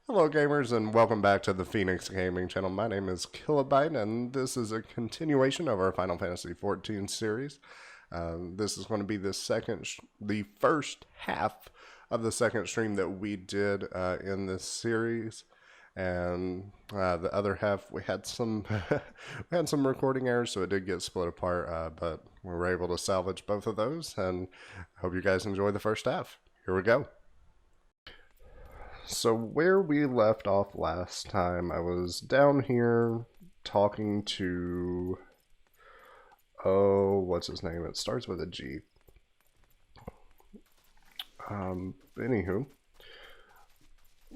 Hello, gamers, and welcome back to the Phoenix Gaming channel. My name is Kilobyte, and this is a continuation of our Final Fantasy XIV series. This is going to be the first half of the second stream that we did in this series, and the other half we had some we had some recording errors, so it did get split apart. But we were able to salvage both of those, and I hope you guys enjoy the first half. Here we go. So where we left off last time, I was down here talking to, oh, what's his name? It starts with a G. Anywho,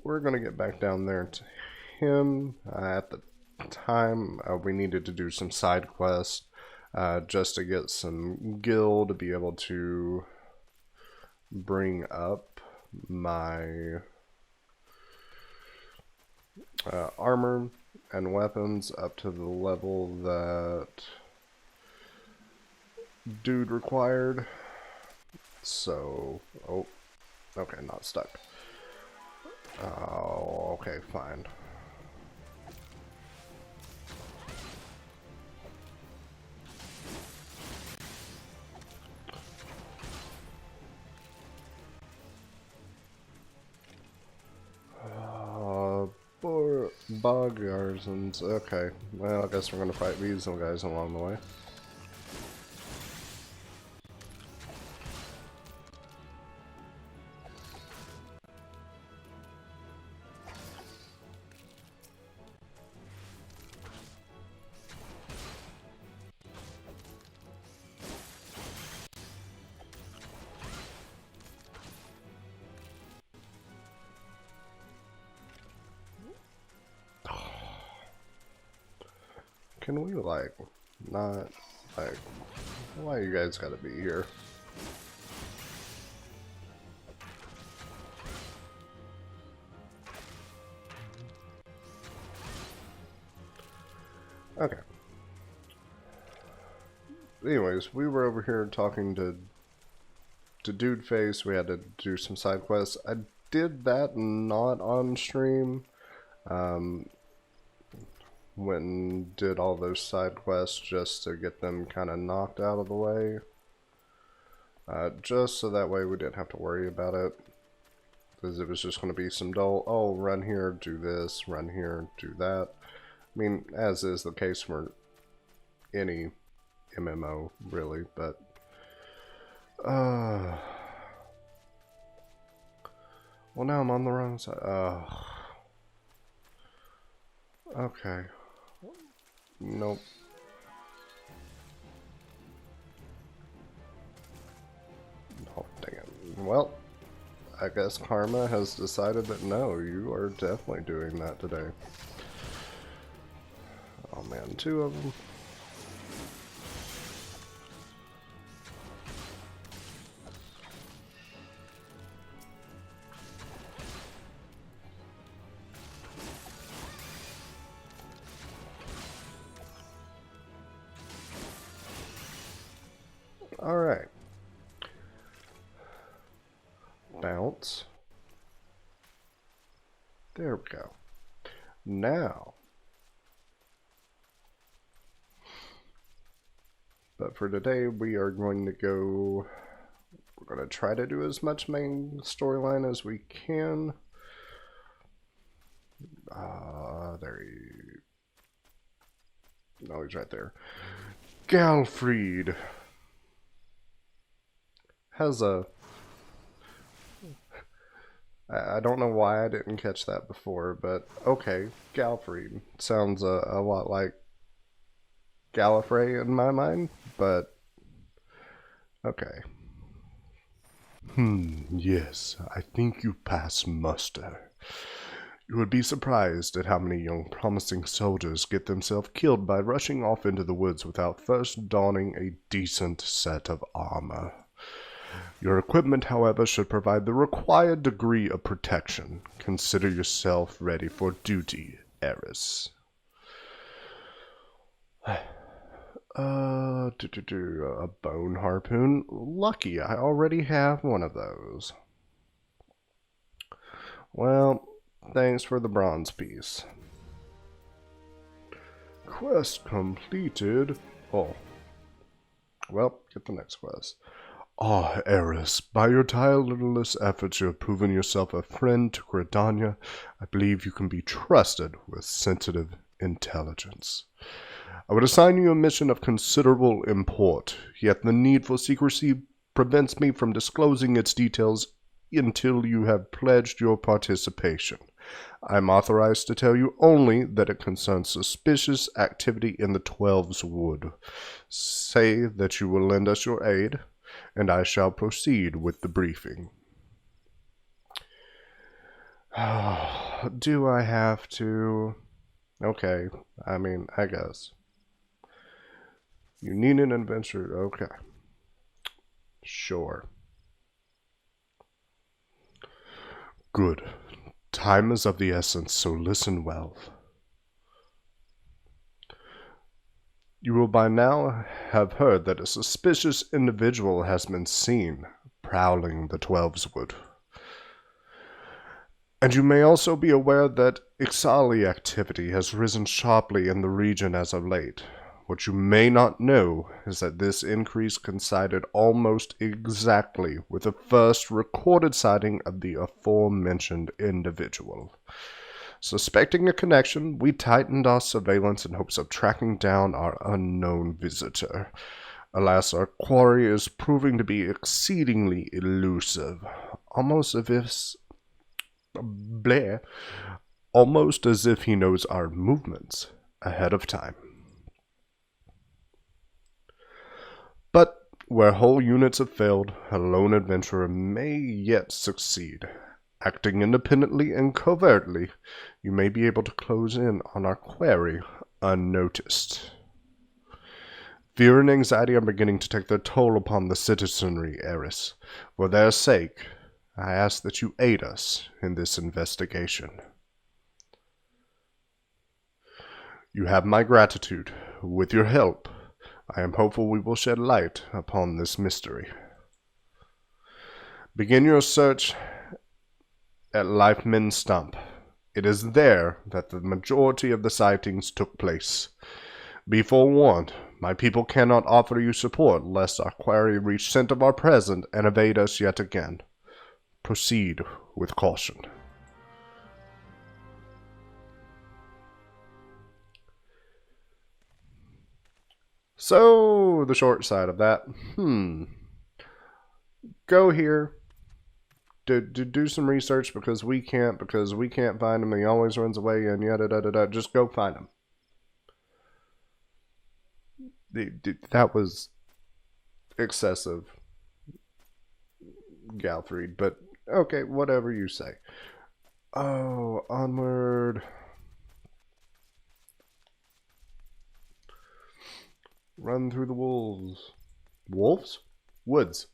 we're going to get back down there to him. At the time, we needed to do some side quests just to get some gil to be able to bring up my armor and weapons up to the level that dude required. So, oh, okay, not stuck. Oh, okay, fine. Bog Arzons. Okay, well, I guess we're gonna fight these little guys along the way. Can we, like, not, like, why you guys gotta be here? Okay. Anyways, we were over here talking to Dude Face. We had to do some side quests. I did that not on stream. Went and did all those side quests just to get them kind of knocked out of the way. Just so that way we didn't have to worry about it. Because it was just going to be some dull, oh, run here, do this, run here, do that. I mean, as is the case for any MMO, really, but... well, now I'm on the wrong side. Okay. Nope. Oh, dang it. Well, I guess Karma has decided that no, you are definitely doing that today. Oh man, two of them. Alright. Bounce. There we go. Now. But for today, we are going to go... We're going to try to do as much main storyline as we can. There he... No, he's right there. Galfried has a... I don't know why I didn't catch that before, but okay, Galfried sounds a lot like Gallifrey in my mind, but okay. Yes, I think you pass muster. You would be surprised at how many young promising soldiers get themselves killed by rushing off into the woods without first donning a decent set of armor. Your equipment, however, should provide the required degree of protection. Consider yourself ready for duty, Eris. A bone harpoon. Lucky, I already have one of those. Well, Thanks for the bronze piece. Quest completed. Oh. Well, get the next quest. Ah, Eris, by your tireless efforts you have proven yourself a friend to Gridania. I believe you can be trusted with sensitive intelligence. I would assign you a mission of considerable import, yet the need for secrecy prevents me from disclosing its details until you have pledged your participation. I am authorized to tell you only that it concerns suspicious activity in the Twelves Wood. Say that you will lend us your aid, and I shall proceed with the briefing. Do I have to? Okay, I mean, I guess. You need an adventure. Okay. Sure. Good. Time is of the essence, so listen well. You will by now have heard that a suspicious individual has been seen prowling the Twelveswood. And you may also be aware that Ixali activity has risen sharply in the region as of late. What you may not know is that this increase coincided almost exactly with the first recorded sighting of the aforementioned individual. Suspecting a connection, we tightened our surveillance in hopes of tracking down our unknown visitor. Alas, our quarry is proving to be exceedingly elusive, almost as if he knows our movements ahead of time. But where whole units have failed, a lone adventurer may yet succeed. Acting independently and covertly, you may be able to close in on our quarry unnoticed. Fear and anxiety are beginning to take their toll upon the citizenry, Eris. For their sake, I ask that you aid us in this investigation. You have my gratitude. With your help, I am hopeful we will shed light upon this mystery. Begin your search at Lifeman Stump. It is there that the majority of the sightings took place. Be forewarned, my people cannot offer you support lest our quarry reach scent of our presence and evade us yet again. Proceed with caution. So, the short side of that, go here, do some research because we can't find him. He always runs away and yada da da da. Just go find him. That was excessive, Galfried, but okay, whatever you say. Oh, onward. Run through the wolves. Wolves? Woods.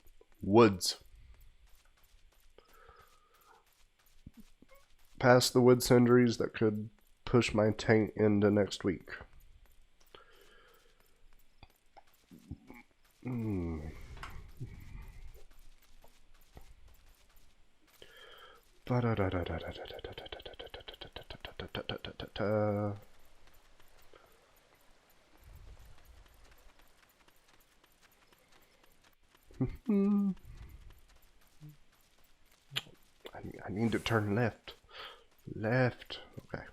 Woods. Past the wood sentries that could push my tank into next week. I need to turn left. Left. Okay.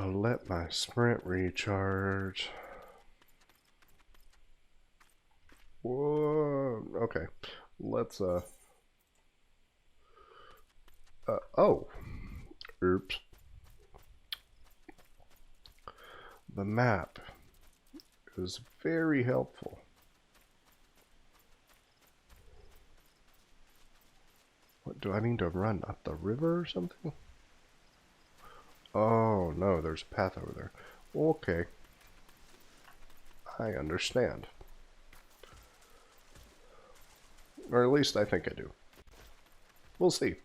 Let my sprint recharge. Whoa. Okay. Let's, oh. Oops. The map is very helpful. What, do I need to run up the river or something? Oh, no, there's a path over there. Okay. I understand. Or at least I think I do. We'll see.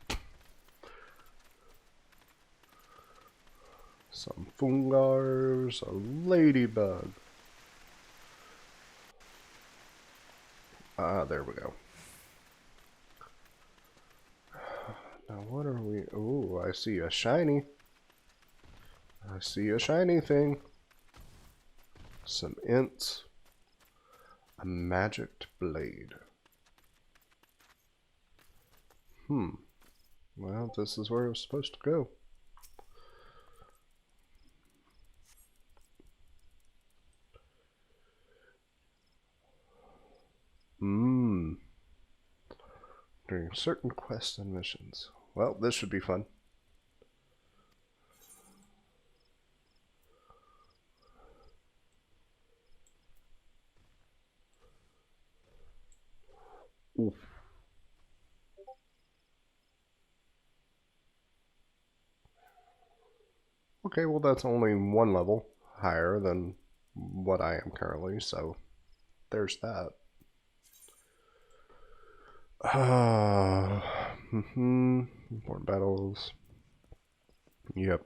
Some fungars, a ladybug. Ah, there we go. Now what are we... Ooh, I see a shiny. I see a shiny thing. Some ints. A magic blade. Well, this is where it was supposed to go. During certain quests and missions. Well, this should be fun. Oof. Okay, well that's only one level higher than what I am currently, so there's that. Important battles. Yep.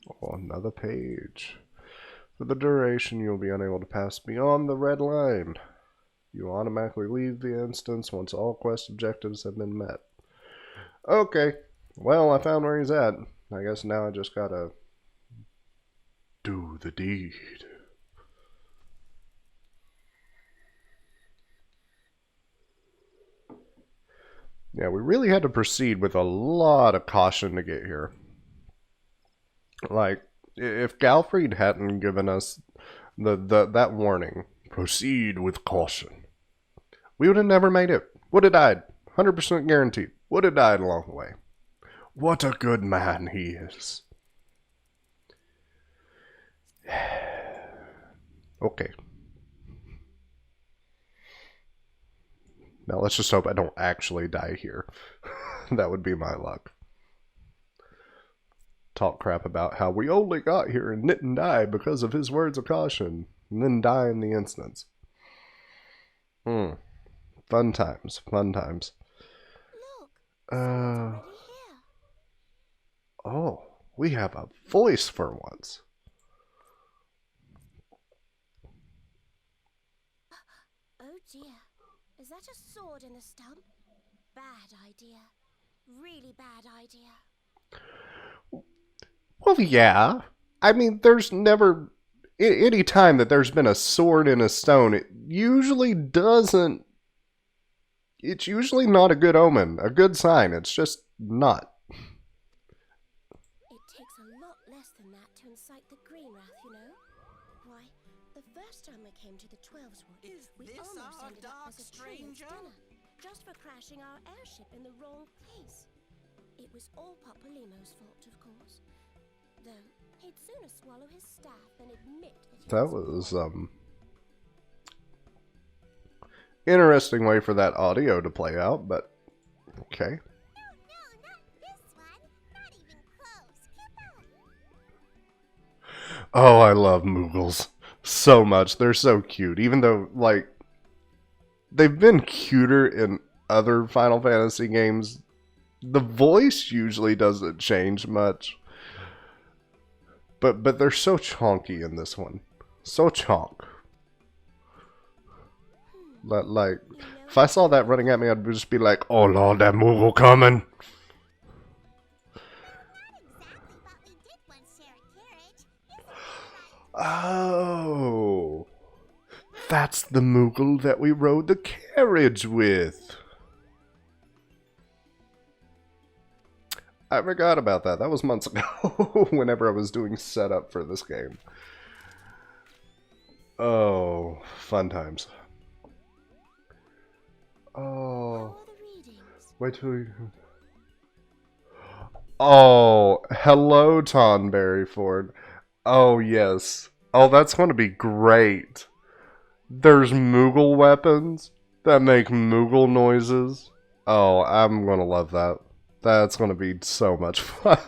Oh, another page. For the duration, you'll be unable to pass beyond the red line. You automatically leave the instance once all quest objectives have been met. Okay, well, I found where he's at. I guess now I just gotta do the deed. Yeah, we really had to proceed with a lot of caution to get here. Like, if Galfried hadn't given us that warning, proceed with caution, we would have never made it. Would have died. 100% guaranteed. Would have died along the way. What a good man he is. Okay. Now let's just hope I don't actually die here. That would be my luck. Talk crap about how we only got here and didn't die because of his words of caution, and then die in the instance. Fun times, fun times. Look, oh, we have a voice for once. Oh dear, is that a sword in the stump? Bad idea. Really bad idea. Well, yeah. I mean, there's never... Any time that there's been a sword in a stone, it usually doesn't... It's usually not a good omen, a good sign. It's just not. It takes a lot less than that to incite the green wrath, you know? Why, the first time we came to the 12's Wood, we almost ended up as a stranger just for crashing our airship in the wrong place. It was all Popolimo's fault, of course. Though, he'd sooner swallow his staff than admit that was, interesting way for that audio to play out, but okay. No, not this one. Not even close. Come on. Oh, I love Moogles so much. They're so cute, even though, like, they've been cuter in other Final Fantasy games. The voice usually doesn't change much. But they're so chonky in this one. So chonk. Like, if I saw that running at me, I'd just be like, oh lord, that Moogle coming. Oh, that's the Moogle that we rode the carriage with. I forgot about that. That was months ago whenever I was doing setup for this game. Oh, fun times. Oh, wait till we... Oh, hello, Tonberry Ford. Oh, yes. Oh, that's going to be great. There's Moogle weapons that make Moogle noises. Oh, I'm going to love that. That's going to be so much fun.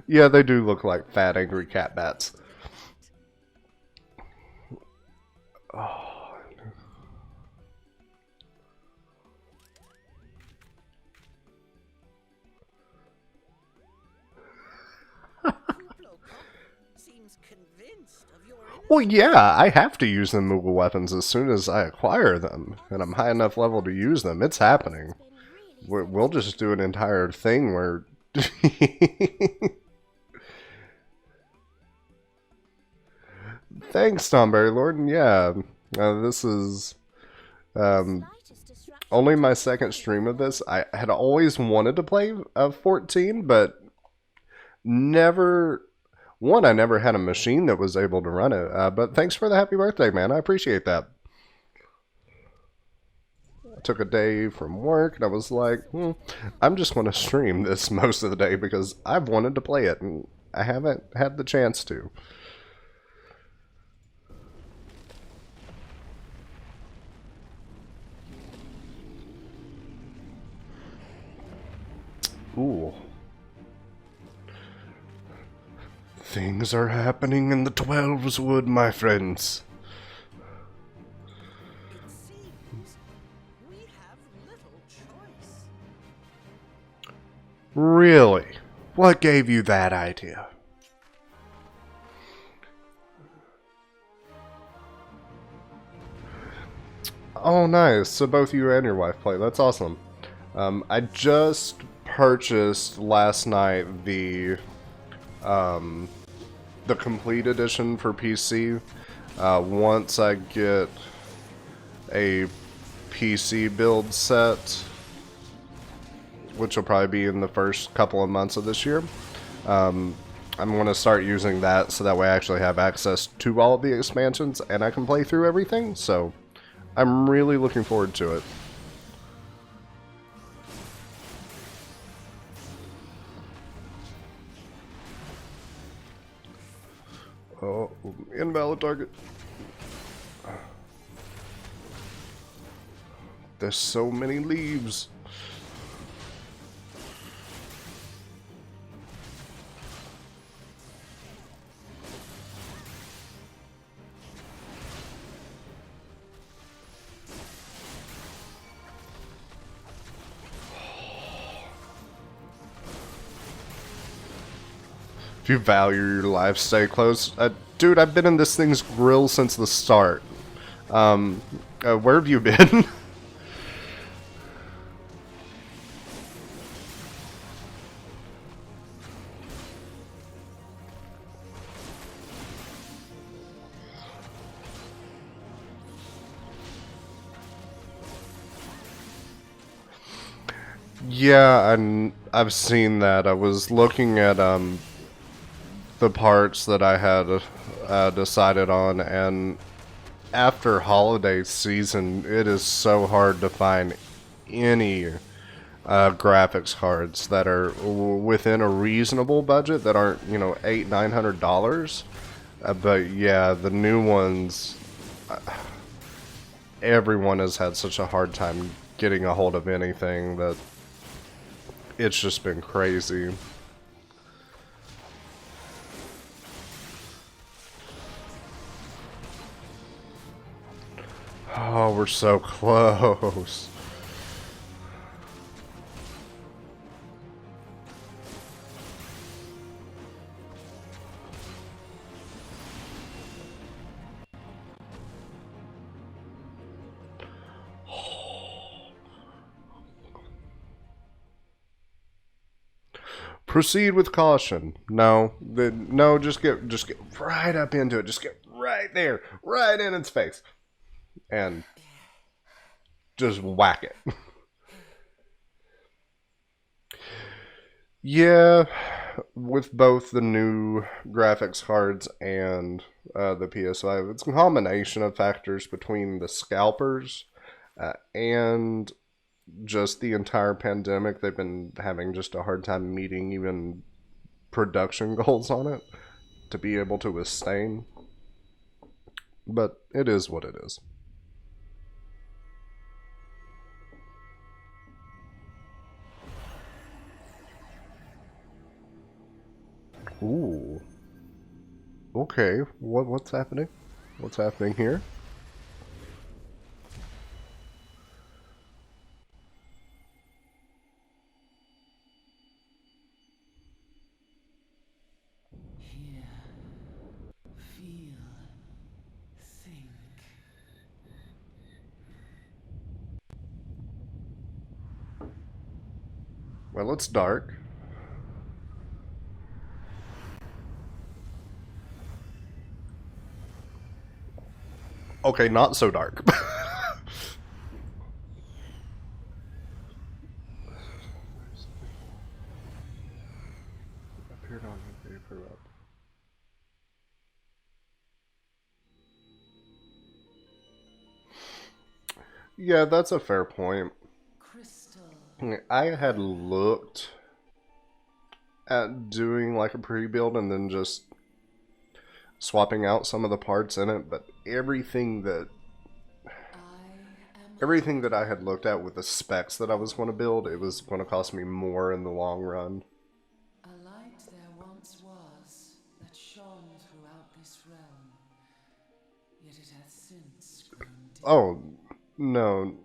Yeah, they do look like fat, angry cat bats. Oh. seems convinced of your Well, innocence. yeah, I have to use the Moogle weapons as soon as I acquire them, and I'm high enough level to use them. It's happening. It's been really We'll just sensible. do an entire thing where... Thanks, Tomberry Lord, and yeah, this is Slightest disruption only to my the second flow stream of will this. I had always wanted to play 14, but never... One, I never had a machine that was able to run it, but thanks for the happy birthday, man. I appreciate that. I took a day from work, and I was like, I'm just going to stream this most of the day because I've wanted to play it, and I haven't had the chance to. Ooh. Things are happening in the Twelves Wood, my friends. It seems we have little choice. Really? What gave you that idea? Oh, nice. So both you and your wife play. That's awesome. I just purchased last night the complete edition for PC. Once I get a PC build set, which will probably be in the first couple of months of this year, I'm going to start using that so that way I actually have access to all of the expansions and I can play through everything. So I'm really looking forward to it. Oh, invalid target. There's so many leaves. If you value your life, stay close. Dude, I've been in this thing's grill since the start. Where have you been? Yeah, I've seen that. I was looking at the parts that I had decided on, and after holiday season, it is so hard to find any graphics cards that are within a reasonable budget that aren't, you know, $800-900. But yeah, the new ones, everyone has had such a hard time getting a hold of anything that it's just been crazy. Oh, we're so close. Proceed with caution. No, just get right up into it. Just get right there, right in its face, and just whack it. Yeah, with both the new graphics cards and the PS5, it's a combination of factors between the scalpers and just the entire pandemic. They've been having just a hard time meeting even production goals on it to be able to sustain. But it is what it is. Ooh. Okay. What's happening? What's happening here? Well, it's dark. Okay, not so dark. Appeared on the paper up. Yeah, that's a fair point. Crystal. I had looked at doing like a pre-build and then just swapping out some of the parts in it, but everything that I had looked at with the specs that I was going to build, it was going to cost me more in the long run. A light there once was that shone throughout this realm, yet it hath since grown dim. Oh, no.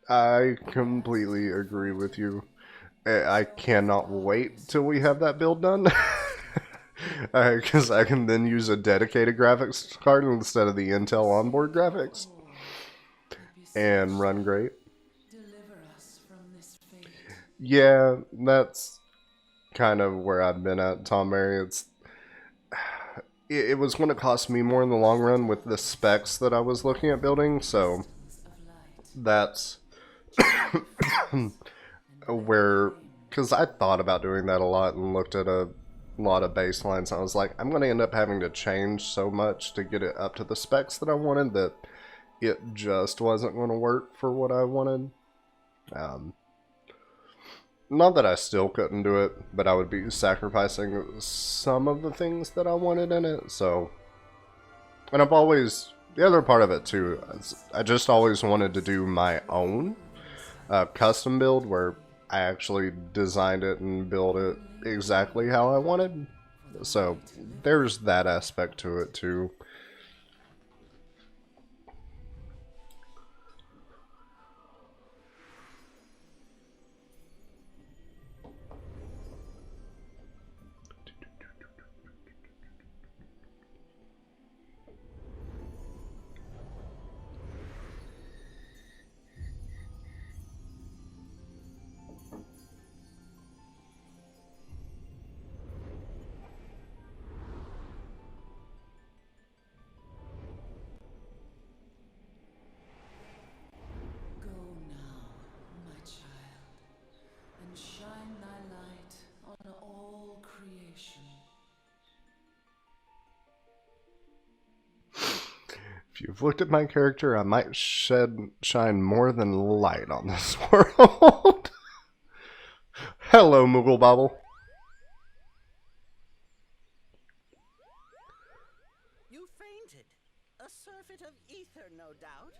I completely agree with you. I cannot wait till we have that build done. Because I can then use a dedicated graphics card instead of the Intel onboard graphics. And run great. Deliver us from this fate. Yeah, that's kind of where I've been at, Tom Mary. It was going to cost me more in the long run with the specs that I was looking at building, so that's where, because I thought about doing that a lot and looked at a lot of baselines. I was like, I'm going to end up having to change so much to get it up to the specs that I wanted that it just wasn't going to work for what I wanted. Not that I still couldn't do it, but I would be sacrificing some of the things that I wanted in it. So, and I've always, the other part of it too, I just always wanted to do my own custom build where I actually designed it and built it exactly how I wanted. So there's that aspect to it too. Go now, my child, and shine thy light on all creation. If you've looked at my character, I might shine more than light on this world. Hello, Moogle Bobble. You fainted. A surfeit of ether, no doubt.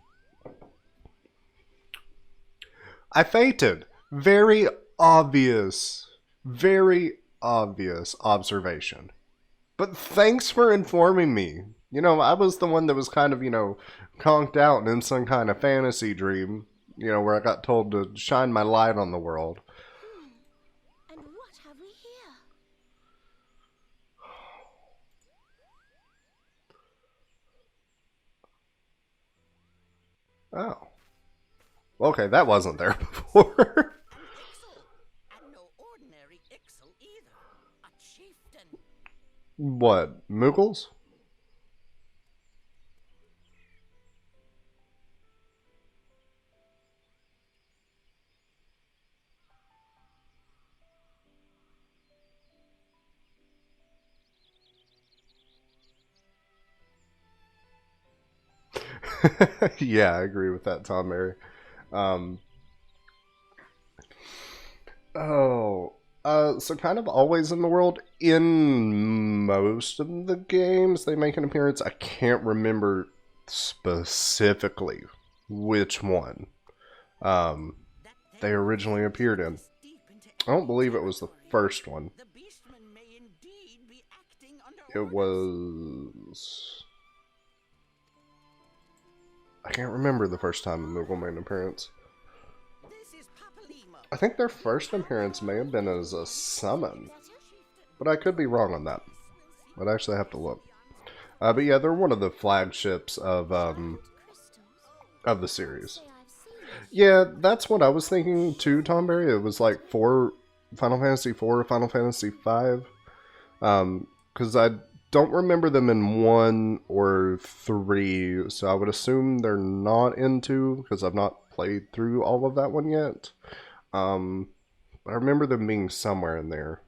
I fainted. Very obvious observation. But thanks for informing me. You know, I was the one that was kind of, conked out and in some kind of fantasy dream, where I got told to shine my light on the world. And what have we here? Oh. Okay, that wasn't there before. Ixel, and no ordinary Ixel either. A chieftain. What, Moogles? Yeah, I agree with that, Tom Mary. Um, so kind of always in the world. In most of the games, they make an appearance. I can't remember specifically which one they originally appeared in. I don't believe it was the first one. The beastman may indeed be acting under It was... I can't remember the first time the Moogle made an appearance. This is Papalimo. I think their first appearance may have been as a summon, but I could be wrong on that. I'd actually have to look. But yeah, they're one of the flagships of the series. Say I've seen Yeah, that's what I was thinking too, Tom Berry. It was like Final Fantasy 4, Final Fantasy 5. Because I don't remember them in 1 or 3, so I would assume they're not in 2 because I've not played through all of that one yet. I remember them being somewhere in there.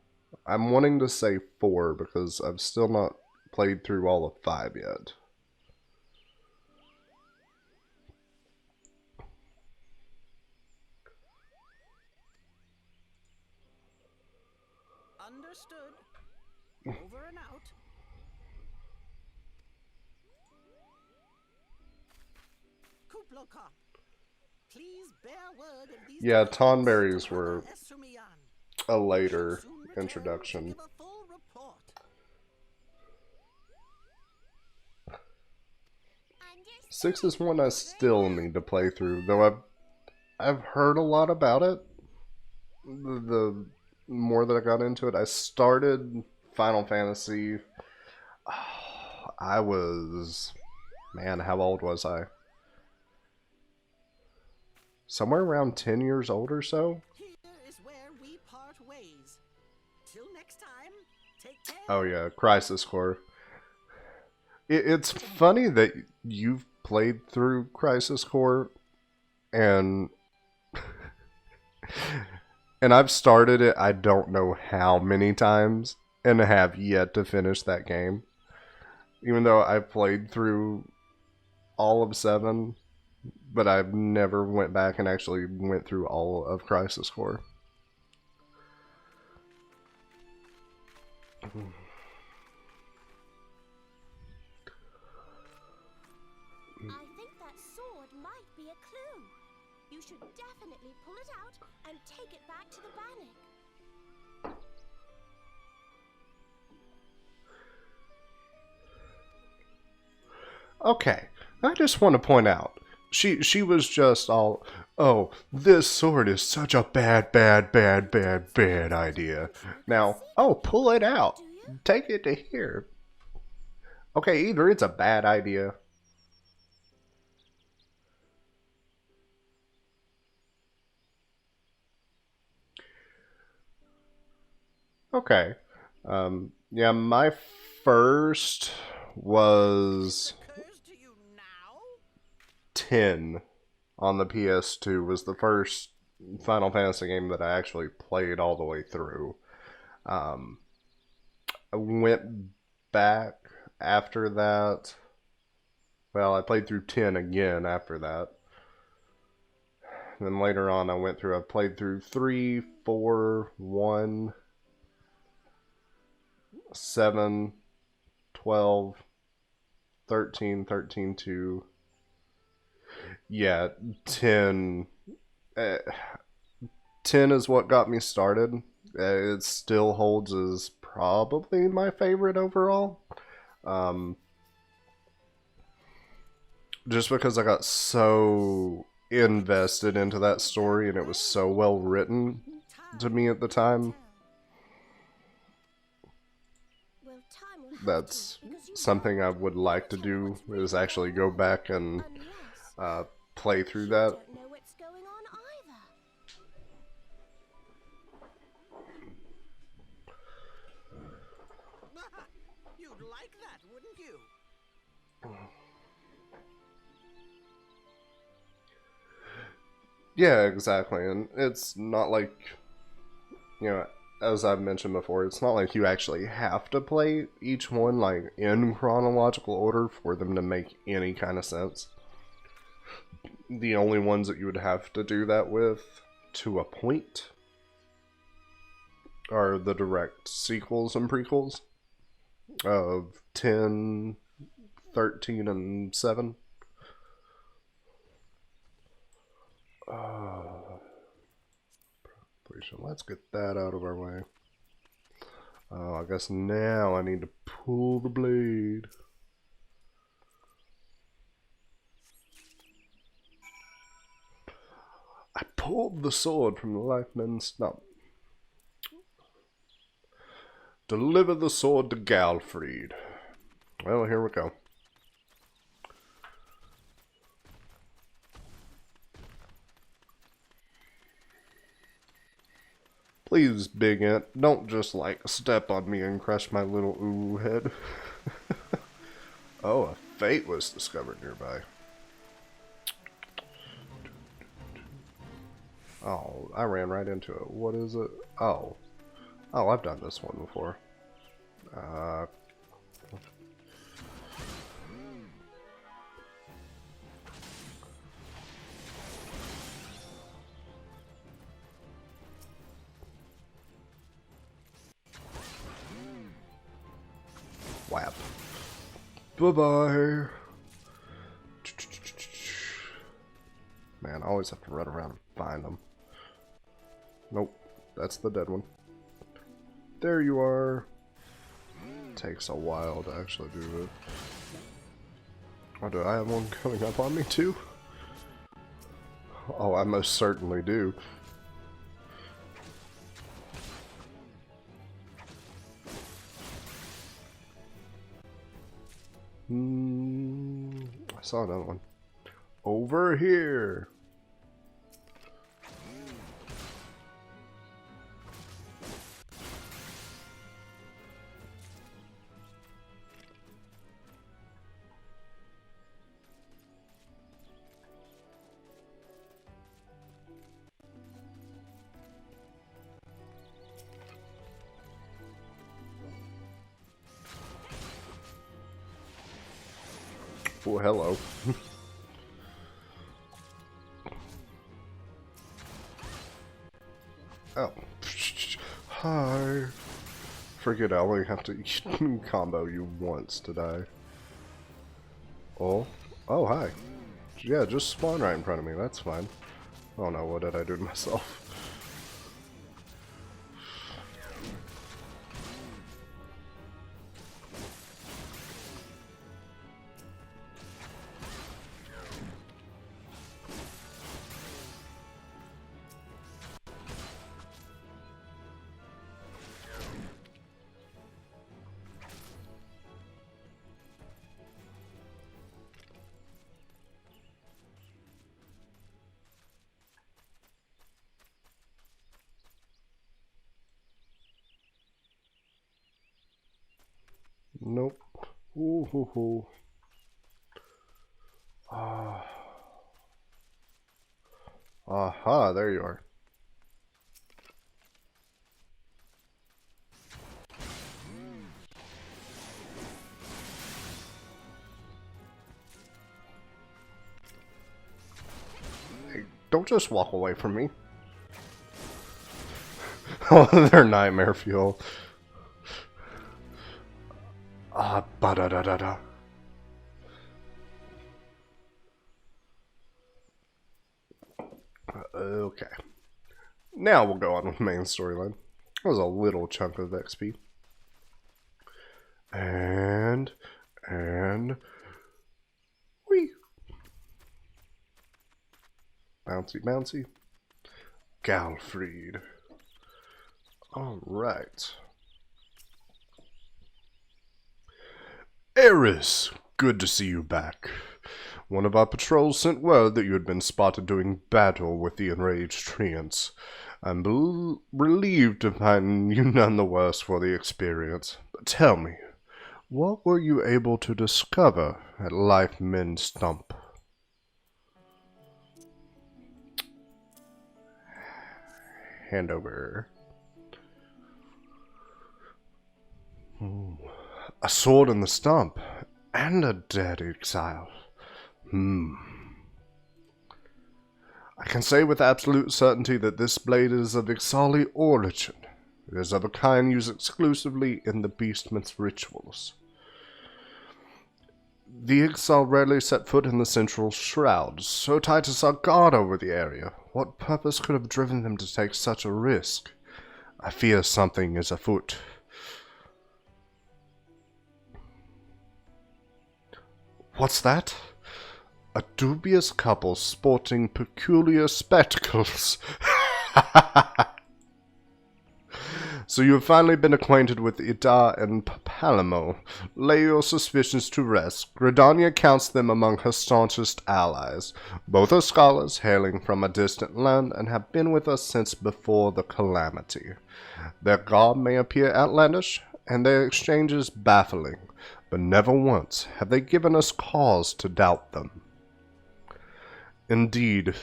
I'm wanting to say 4 because I've still not played through all of 5 yet. Understood. Over and out. Kublokop. Please bear word if these Yeah, developments Tonberries to were Brother Essumian. a We later shall soon return to introduction. give a full report. 6 is one I still need to play through, though I've heard a lot about it. The more that I got into it, I started Final Fantasy. I was, man, how old was I? Somewhere around 10 years old or so. Here is where we part ways. Till next time, take care. Oh yeah, Crisis Core. It's funny that you've played through Crisis Core and and I've started it I don't know how many times and have yet to finish that game. Even though I've played through all of 7, but I've never went back and actually went through all of Crisis Core. I think that sword might be a clue. You should definitely pull it out and take it back to the Bannock. Okay, I just want to point out, she was just all, oh, this sword is such a bad idea. Now, oh, pull it out. Take it to here. Okay, either it's a bad idea. Okay. Yeah, my first was Occurs to you now? 10 on the PS2 was the first Final Fantasy game that I actually played all the way through. I went back after that. Well, I played through 10 again after that. Then later on I played through 3, 4, 1, 7, 12, 13, 13, 2. Yeah, 10. 10 is what got me started. It still holds as probably my favorite overall. Just because I got so invested into that story and it was so well written to me at the time. Well, time will have That's to, because you something I know would like to tell do what's really is actually go going on, back and unless play through you that. don't know what's going on either. You'd like that, wouldn't you? Yeah, exactly. And it's not like, as I've mentioned before, it's not like you actually have to play each one like in chronological order for them to make any kind of sense. The only ones that you would have to do that with, to a point, are the direct sequels and prequels of 10, 13, and 7. Let's get that out of our way. Oh, I guess now I need to pull the blade. I pulled the sword from the Lifeman's stump. Deliver the sword to Galfried. Well, here we go. Please, Big Ant, don't just like step on me and crush my little ooh head. Oh, a fate was discovered nearby. Oh, I ran right into it. What is it? Oh. Oh, I've done this one before. Whap. Bye-bye. Man, I always have to run around and find them. Nope, that's the dead one. There you are. Takes a while to actually do it. Oh, do I have one coming up on me too? Oh, I most certainly do. I saw another one. Over here. Oh, hello. Oh. Hi. Forget I only have to combo you once to die. Oh. Oh, hi. Yeah, just spawn right in front of me. That's fine. Oh no, what did I do to myself? Nope. Ooh, hoo, hoo. Aha, there you are. Hey, don't just walk away from me. Oh, they're nightmare fuel. Ah, ba-da-da-da-da. Okay. Now we'll go on with the main storyline. That was a little chunk of XP. And... Whee! Bouncy, bouncy. Galfried. Alright. Eris! Good to see you back. One of our patrols sent word that you had been spotted doing battle with the enraged treants. I'm relieved to find you none the worse for the experience. But tell me, what were you able to discover at Life Men Stump? Hand over. A sword in the stump, and a dead exile. I can say with absolute certainty that this blade is of Ixali origin. It is of a kind used exclusively in the Beastman's rituals. The Ixal rarely set foot in the central shroud, so Titus are guard over the area. What purpose could have driven them to take such a risk? I fear something is afoot. What's that? A dubious couple sporting peculiar spectacles. So you have finally been acquainted with Ida and Palamo. Lay your suspicions to rest. Gridania counts them among her staunchest allies. Both are scholars, hailing from a distant land, and have been with us since before the calamity. Their garb may appear outlandish, and their exchanges baffling, but never once have they given us cause to doubt them. Indeed,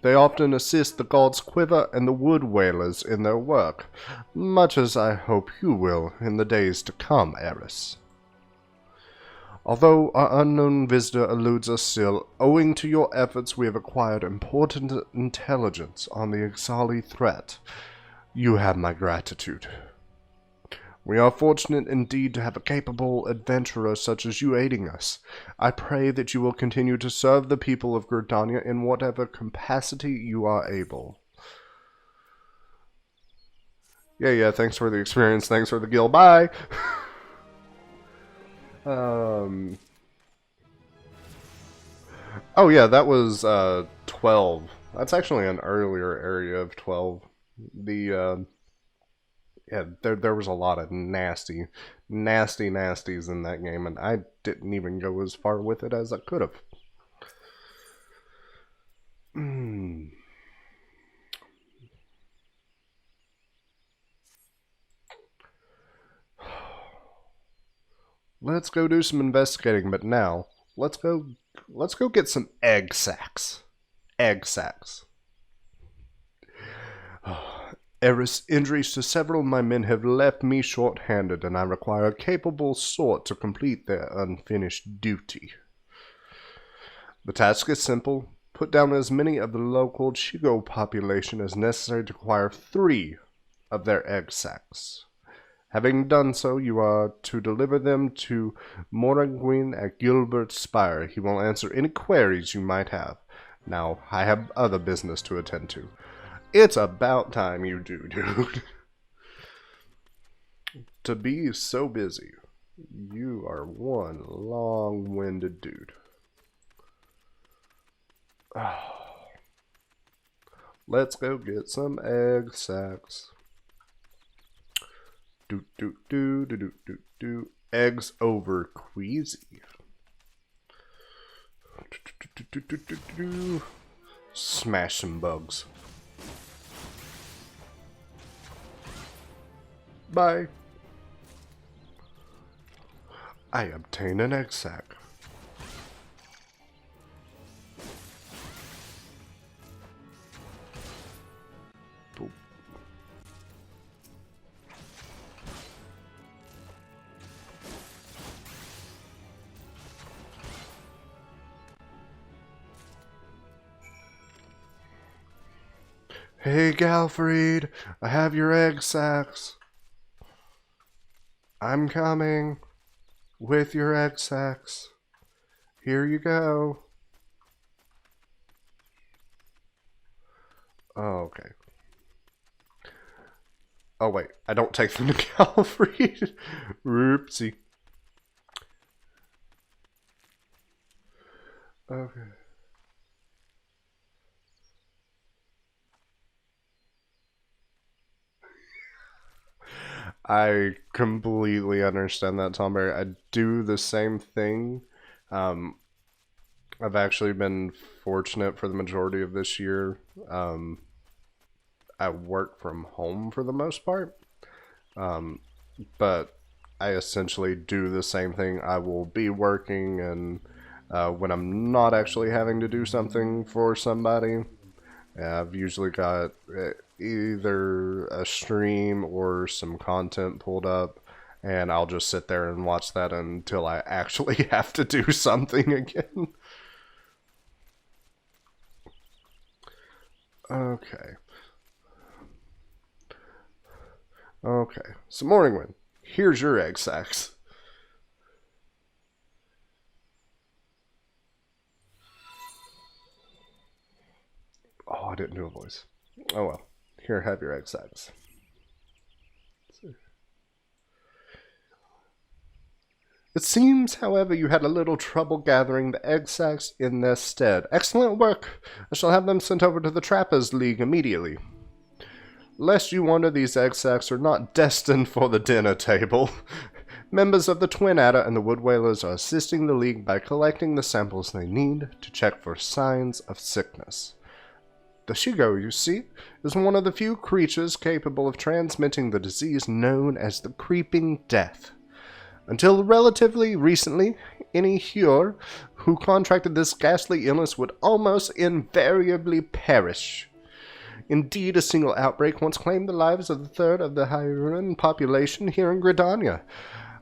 they often assist the gods Quiver and the Wood Whalers in their work, much as I hope you will in the days to come, Eris. Although our unknown visitor eludes us still, owing to your efforts we have acquired important intelligence on the Ixali threat. You have my gratitude. We are fortunate indeed to have a capable adventurer such as you aiding us. I pray that you will continue to serve the people of Gridania in whatever capacity you are able. Yeah, thanks for the experience, thanks for the guild, bye! Oh yeah, that was 12. That's actually an earlier area of 12. Yeah, there was a lot of nasties in that game, and I didn't even go as far with it as I could have. Let's go do some investigating, but now let's go get some egg sacs. Egg sacs. Eris, injuries to several of my men have left me short-handed, and I require a capable sort to complete their unfinished duty. The task is simple. Put down as many of the local Chigo population as necessary to acquire 3 of their egg sacs. Having done so, you are to deliver them to Moragwin at Gilbert's Spire. He will answer any queries you might have. Now, I have other business to attend to. It's about time you do, dude. To be so busy. You are one long-winded dude. Let's go get some egg sacs. Do. Eggs over Queasy. Smash some bugs. Bye. I obtain an egg sac. Boop. Hey, Galfried, I have your egg sacs. I'm coming with your egg sacs. Here you go. Oh, okay. Oh, wait. I don't take them to Galfried. Oopsie. Okay. I completely understand that, Tomberry. I do the same thing. I've actually been fortunate for the majority of this year. I work from home for the most part. But I essentially do the same thing. I will be working, and when I'm not actually having to do something for somebody, I've usually got either a stream or some content pulled up, and I'll just sit there and watch that until I actually have to do something again. Okay. So Morningwind, here's your egg sacs. Oh, I didn't do a voice. Oh well. Here, have your egg sacs. It seems, however, you had a little trouble gathering the egg sacs in their stead. Excellent work. I shall have them sent over to the Trappers League immediately. Lest you wonder, these egg sacs are not destined for the dinner table. Members of the Twin Adder and the Wood Whalers are assisting the League by collecting the samples they need to check for signs of sickness. The Shigo, you see, is one of the few creatures capable of transmitting the disease known as the Creeping Death. Until relatively recently, any Hyur who contracted this ghastly illness would almost invariably perish. Indeed, a single outbreak once claimed the lives of a third of the Hyuran population here in Gridania.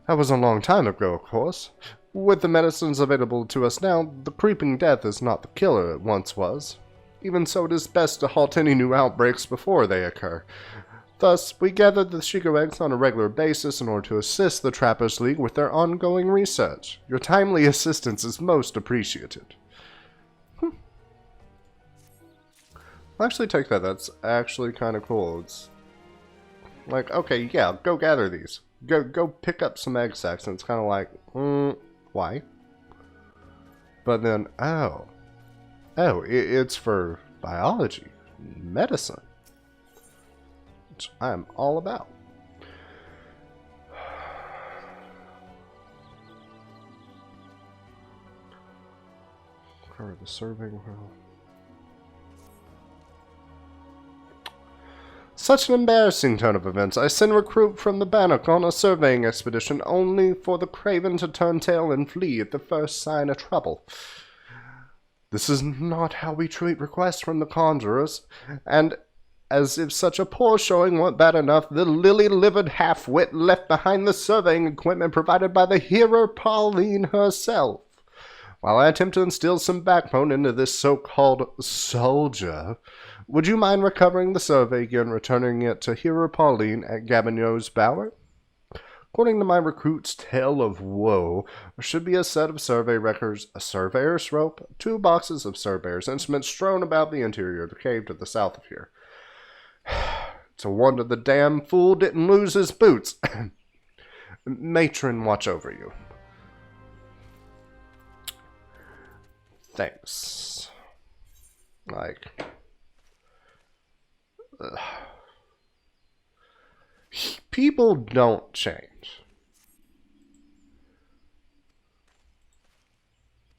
That was a long time ago, of course. With the medicines available to us now, the Creeping Death is not the killer it once was. Even so, it is best to halt any new outbreaks before they occur. Thus, we gather the Shigo eggs on a regular basis in order to assist the Trappers League with their ongoing research. Your timely assistance is most appreciated. I'll actually take that. That's actually kind of cool. It's like, okay, yeah, go gather these. Go pick up some egg sacs. And it's kind of like, why? But then, it's for biology, medicine, which I'm all about. Cover the surveying. Such an embarrassing turn of events. I send a recruit from the Bannock on a surveying expedition only for the Craven to turn tail and flee at the first sign of trouble. This is not how we treat requests from the Conjurers, and as if such a poor showing weren't bad enough, the lily-livered half-wit left behind the surveying equipment provided by the hero Pauline herself. While I attempt to instill some backbone into this so-called soldier, would you mind recovering the survey gear and returning it to Hero Pauline at Gabinot's Bower? According to my recruit's tale of woe, there should be a set of survey records, a surveyor's rope, 2 boxes of surveyor's instruments strewn about the interior of the cave to the south of here. It's a wonder the damn fool didn't lose his boots. Matron, watch over you. Thanks. Like... people don't change.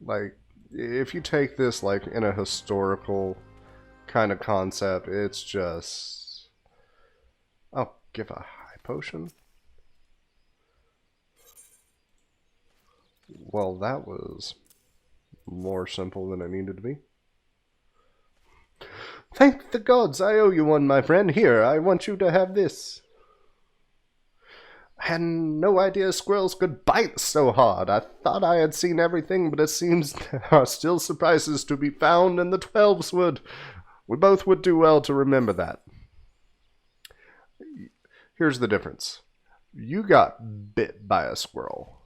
Like, if you take this like in a historical kind of concept, it's just... I'll give a high potion. Well, that was more simple than it needed to be. Thank the gods, I owe you one, my friend. Here, I want you to have this. I had no idea squirrels could bite so hard. I thought I had seen everything, but it seems there are still surprises to be found in the Twelveswood. We both would do well to remember that. Here's the difference. You got bit by a squirrel.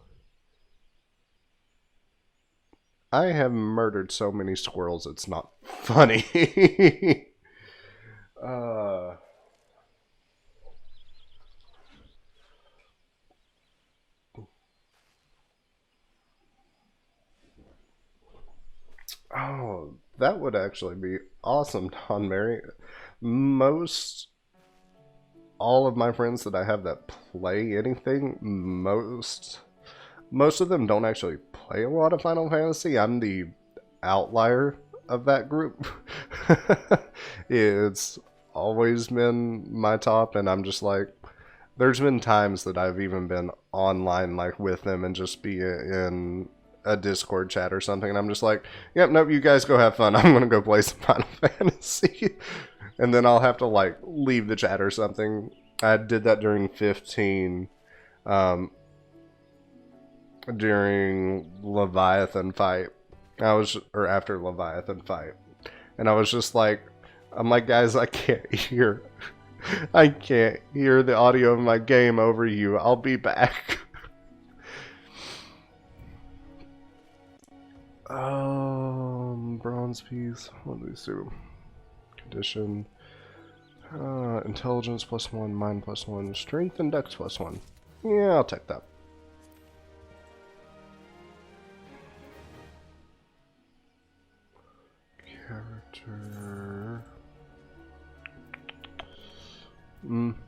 I have murdered so many squirrels, it's not funny. Oh, that would actually be awesome, Don Mary. All of my friends that I have that play anything, most of them don't actually play a lot of Final Fantasy. I'm the outlier of that group. It's always been my top, and I'm just like, there's been times that I've even been online like with them and just be in a Discord chat or something, and I'm just like, yep, nope, you guys go have fun. I'm gonna go play some Final Fantasy. And then I'll have to like leave the chat or something. I did that during 15. During Leviathan fight. After Leviathan fight. And I was just like, I'm like, guys, I can't hear the audio of my game over you. I'll be back. Bronze piece. What do these do? Condition. Intelligence +1, mind +1, strength and dex +1. Yeah, I'll take that. Character. Let's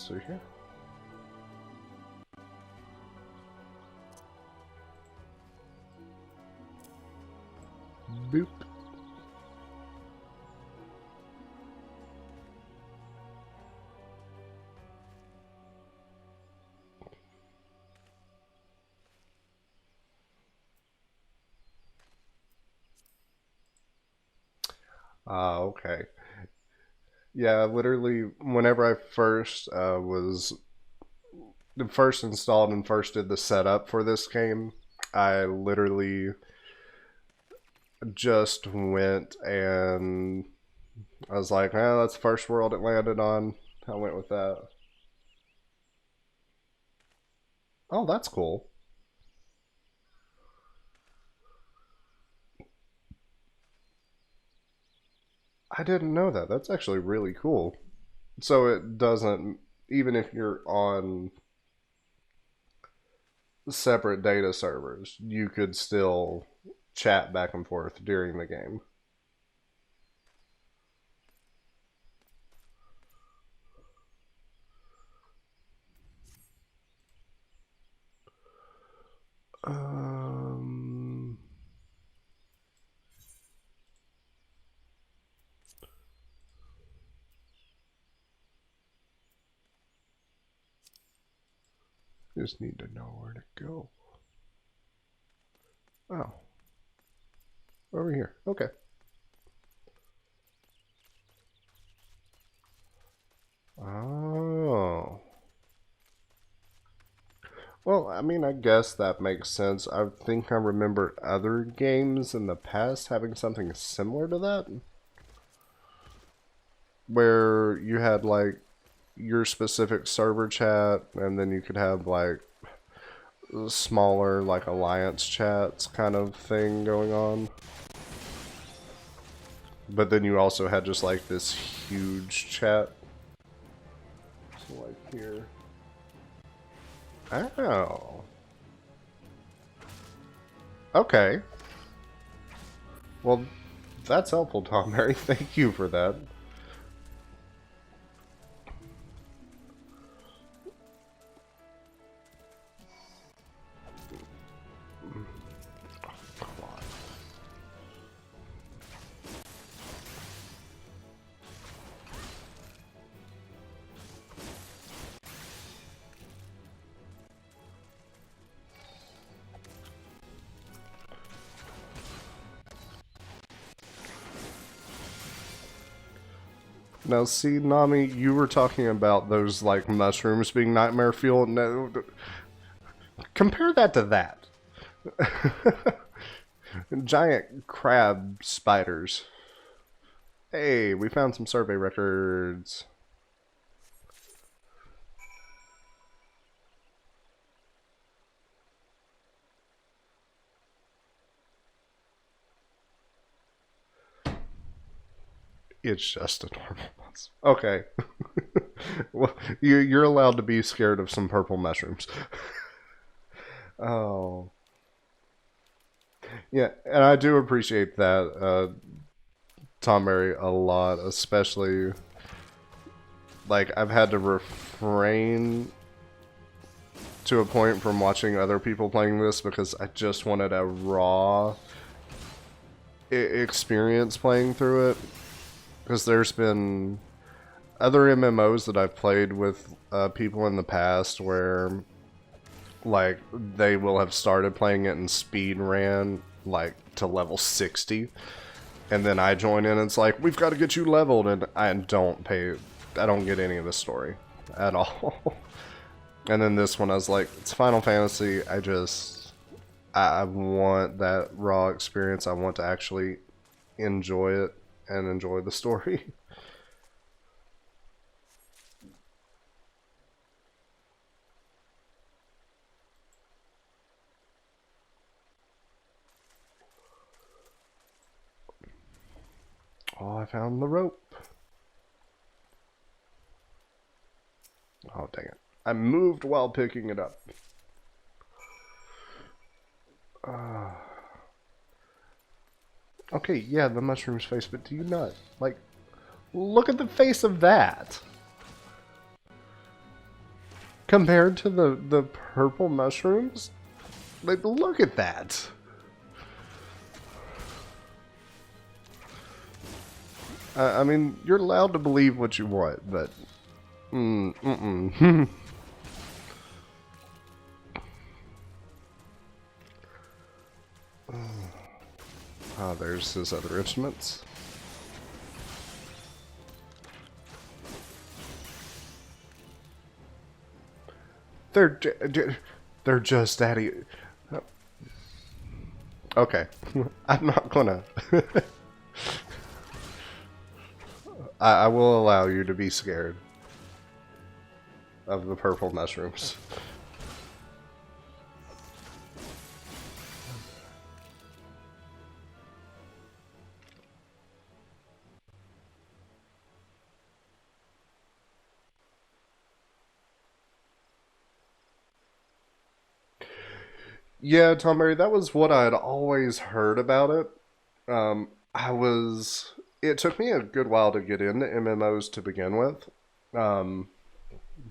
see here. Boop. Okay. Yeah, literally, whenever I first was first installed and first did the setup for this game, I literally just went and I was like, that's the first world it landed on. I went with that. Oh, that's cool. I didn't know that. That's actually really cool. So it doesn't, even if you're on separate data servers, you could still chat back and forth during the game. Um, just need to know where to go. Oh, over here. Okay. Oh. Well, I mean, I guess that makes sense. I think I remember other games in the past having something similar to that, where you had like your specific server chat, and then you could have like smaller, like alliance chats kind of thing going on. But then you also had just like this huge chat. So, like here. Oh. Okay. Well, that's helpful, Tom Mary. Thank you for that. Now, see, Nami, you were talking about those like mushrooms being nightmare fuel. No, compare that to that. Giant crab spiders. Hey, we found some survey records. It's just a normal monster. Okay. Well, you're allowed to be scared of some purple mushrooms. Oh. Yeah, and I do appreciate that, Tom Mary, a lot, especially like I've had to refrain to a point from watching other people playing this because I just wanted a raw experience playing through it. Because there's been other MMOs that I've played with people in the past where like they will have started playing it and speed ran like to level 60, and then I join in and it's like, we've got to get you leveled, and I don't get any of the story at all. And then this one I was like, it's Final Fantasy, I want that raw experience. I want to actually enjoy it and enjoy the story. Oh, I found the rope. Oh, dang it. I moved while picking it up. Okay, yeah, the mushroom's face, but do you not, like, look at the face of that. Compared to the purple mushrooms? Like, look at that. I mean, you're allowed to believe what you want, but... Oh, there's his other instruments. They're just daddy. Okay, I'm not gonna. I will allow you to be scared of the purple mushrooms. Yeah, Tom Mary, that was what I'd always heard about it. I was. It took me a good while to get into MMOs to begin with. Um,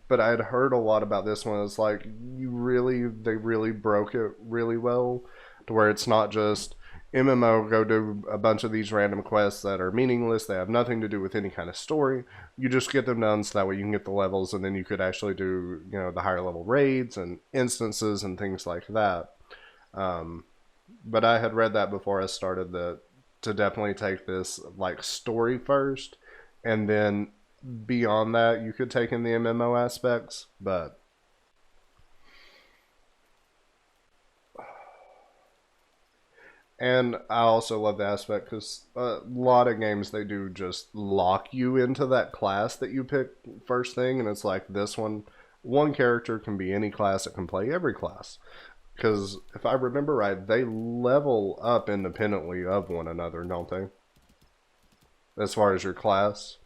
but I'd heard a lot about this one. It's like they really broke it really well to where it's not just MMO, go do a bunch of these random quests that are meaningless. They have nothing to do with any kind of story. You just get them done so that way you can get the levels, and then you could actually do, the higher level raids and instances and things like that. Um, but I had read that before I started to definitely take this like story first, and then beyond that you could take in the MMO aspects. But and I also love the aspect because a lot of games they do just lock you into that class that you pick first thing, and it's like this one character can be any class, it can play every class. Because if I remember right, they level up independently of one another, don't they? As far as your class.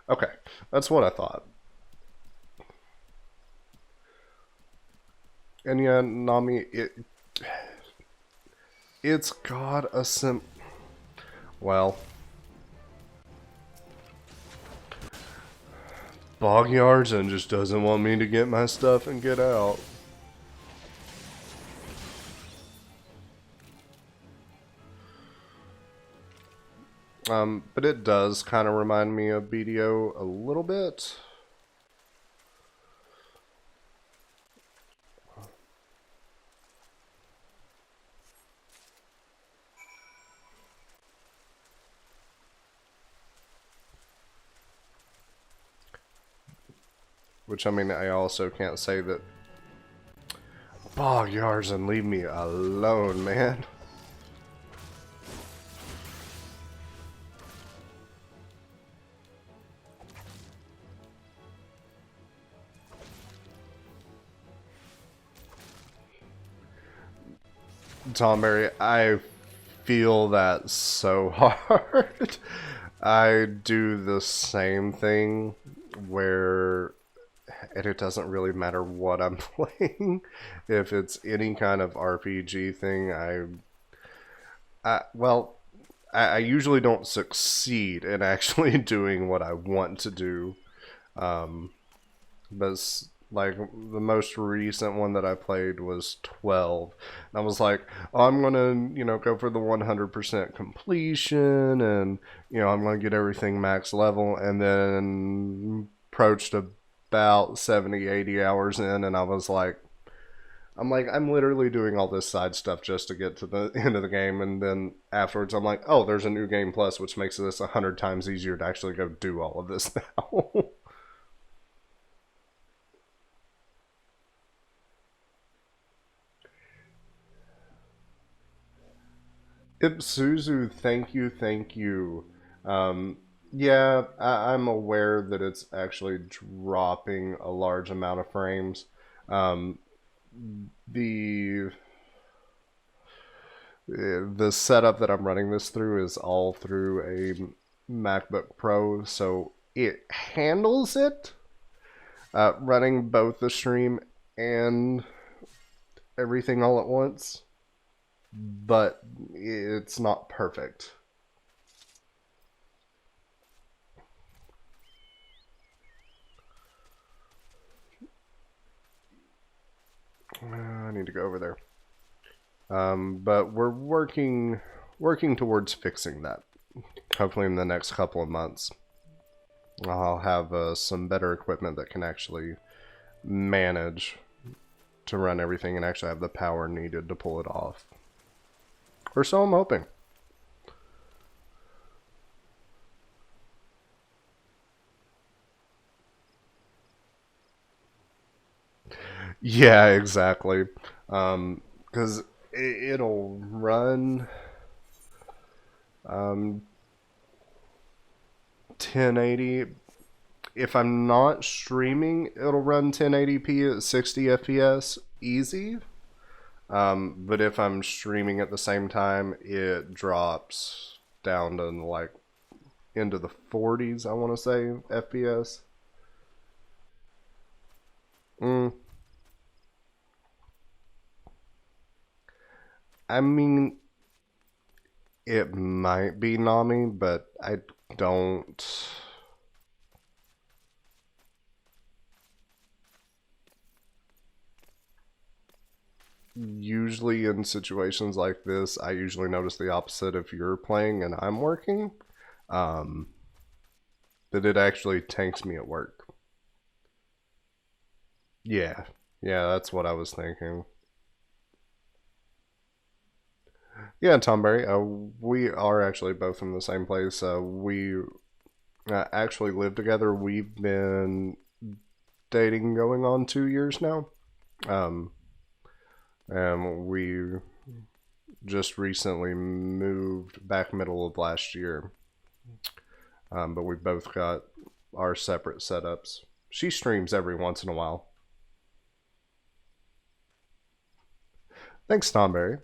Okay, that's what I thought. And yeah, Nami, it's got a well, Bogyards and just doesn't want me to get my stuff and get out. But it does kind of remind me of BDO a little bit. Which, I mean, I also can't say that Bogyards and leave me alone, man. Tom Berry, I feel that so hard. I do the same thing where, and it doesn't really matter what I'm playing. If it's any kind of RPG thing, well, I usually don't succeed in actually doing what I want to do. But like the most recent one that I played was 12. And I was like, oh, I'm gonna, go for the 100% completion, and I'm gonna get everything max level, and then approached about 70, 80 hours in, and I'm literally doing all this side stuff just to get to the end of the game, and then afterwards I'm like, oh, there's a new game plus, which makes this 100 times easier to actually go do all of this now. Ipsuzu, thank you, thank you. Yeah, I'm aware that it's actually dropping a large amount of frames. Um, the the setup that I'm running this through is all through a MacBook Pro, so it handles it, running both the stream and everything all at once, but it's not perfect. I need to go over there. But we're working towards fixing that. Hopefully in the next couple of months, I'll have some better equipment that can actually manage to run everything and actually have the power needed to pull it off. Or so I'm hoping. Yeah, exactly. Because it'll run 1080. If I'm not streaming, it'll run 1080p at 60 FPS easy. But if I'm streaming at the same time, it drops down to like into the 40s, I want to say, FPS. I mean, it might be Nami, but I don't. Usually in situations like this, I usually notice the opposite if you're playing and I'm working. That it actually tanks me at work. Yeah, yeah, that's what I was thinking. Yeah, Tom Berry, we are actually both in the same place. We actually live together. We've been dating going on 2 years now. Um, and we just recently moved back middle of last year. But we both got our separate setups. She streams every once in a while. Thanks, Tom Berry.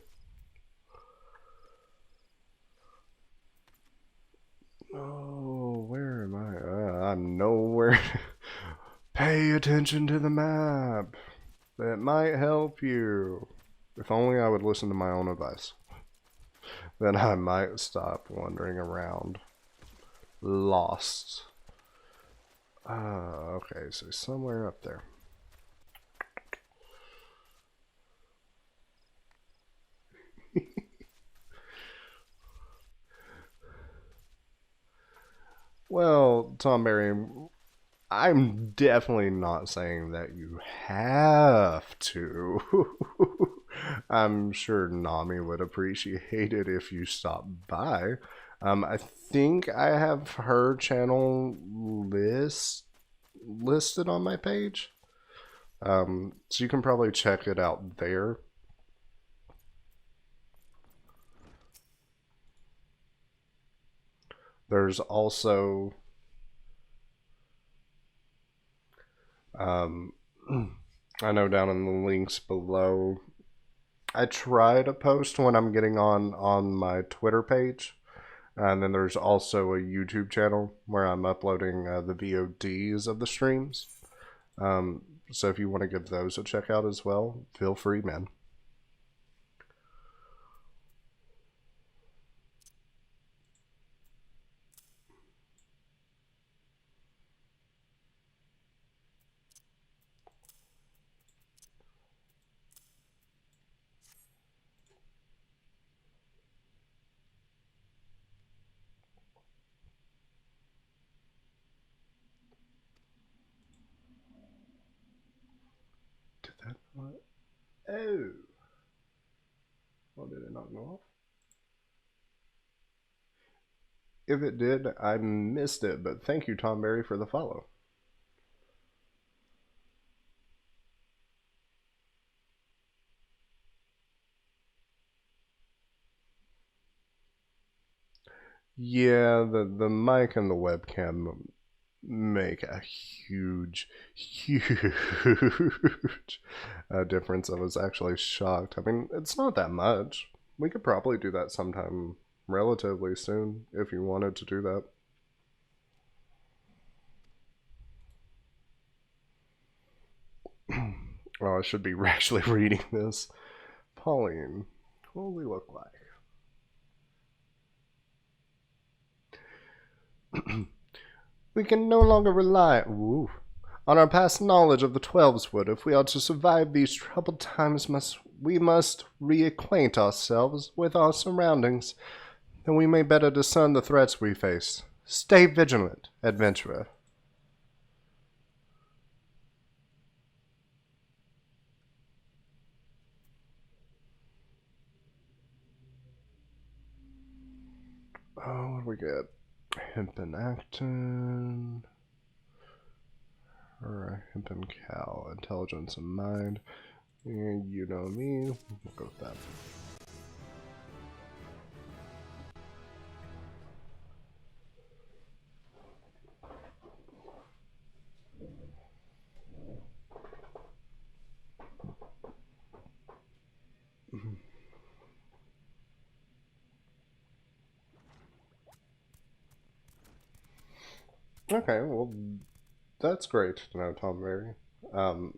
Oh, where am I? I'm nowhere. Pay attention to the map. That might help you. If only I would listen to my own advice. Then I might stop wandering around. Lost. Okay, so somewhere up there. Well, Tom Berry, I'm definitely not saying that you have to. I'm sure Nami would appreciate it if you stopped by. I think I have her channel listed on my page. So you can probably check it out there. There's also I know down in the links below, I try to post when I'm getting on my Twitter page. And then there's also a YouTube channel where I'm uploading the VODs of the streams. So if you want to give those a check out as well, feel free, man. Did that not? Oh. Well, did it not go off? If it did, I missed it, but thank you, Tom Berry, for the follow. Yeah, the mic and the webcam make a huge difference. I was actually shocked. I mean, it's not that much. We could probably do that sometime relatively soon if you wanted to do that. Oh, I should be actually reading this. Pauline, what will we look like? We can no longer rely on our past knowledge of the Twelveswood. If we are to survive these troubled times, we must reacquaint ourselves with our surroundings, then we may better discern the threats we face. Stay vigilant, adventurer. Oh, what do we get? Hempen Acton. Or Hempen Cow. Intelligence and mind. And you know me. We'll go with that. Okay, well, that's great to know, Tom Berry. Um,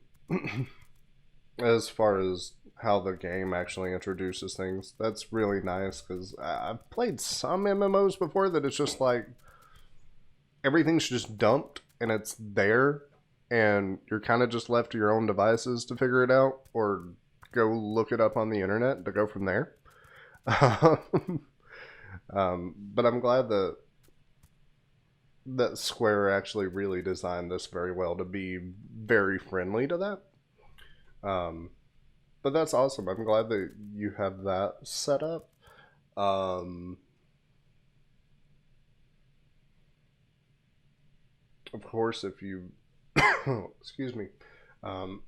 as far as how the game actually introduces things, that's really nice because I've played some MMOs before that it's just like everything's just dumped and it's there, and you're kind of just left to your own devices to figure it out or go look it up on the internet to go from there. But I'm glad that Square actually really designed this very well to be very friendly to that. Um, but that's awesome. I'm glad that you have that set up. Um, of course, if you, excuse me, um,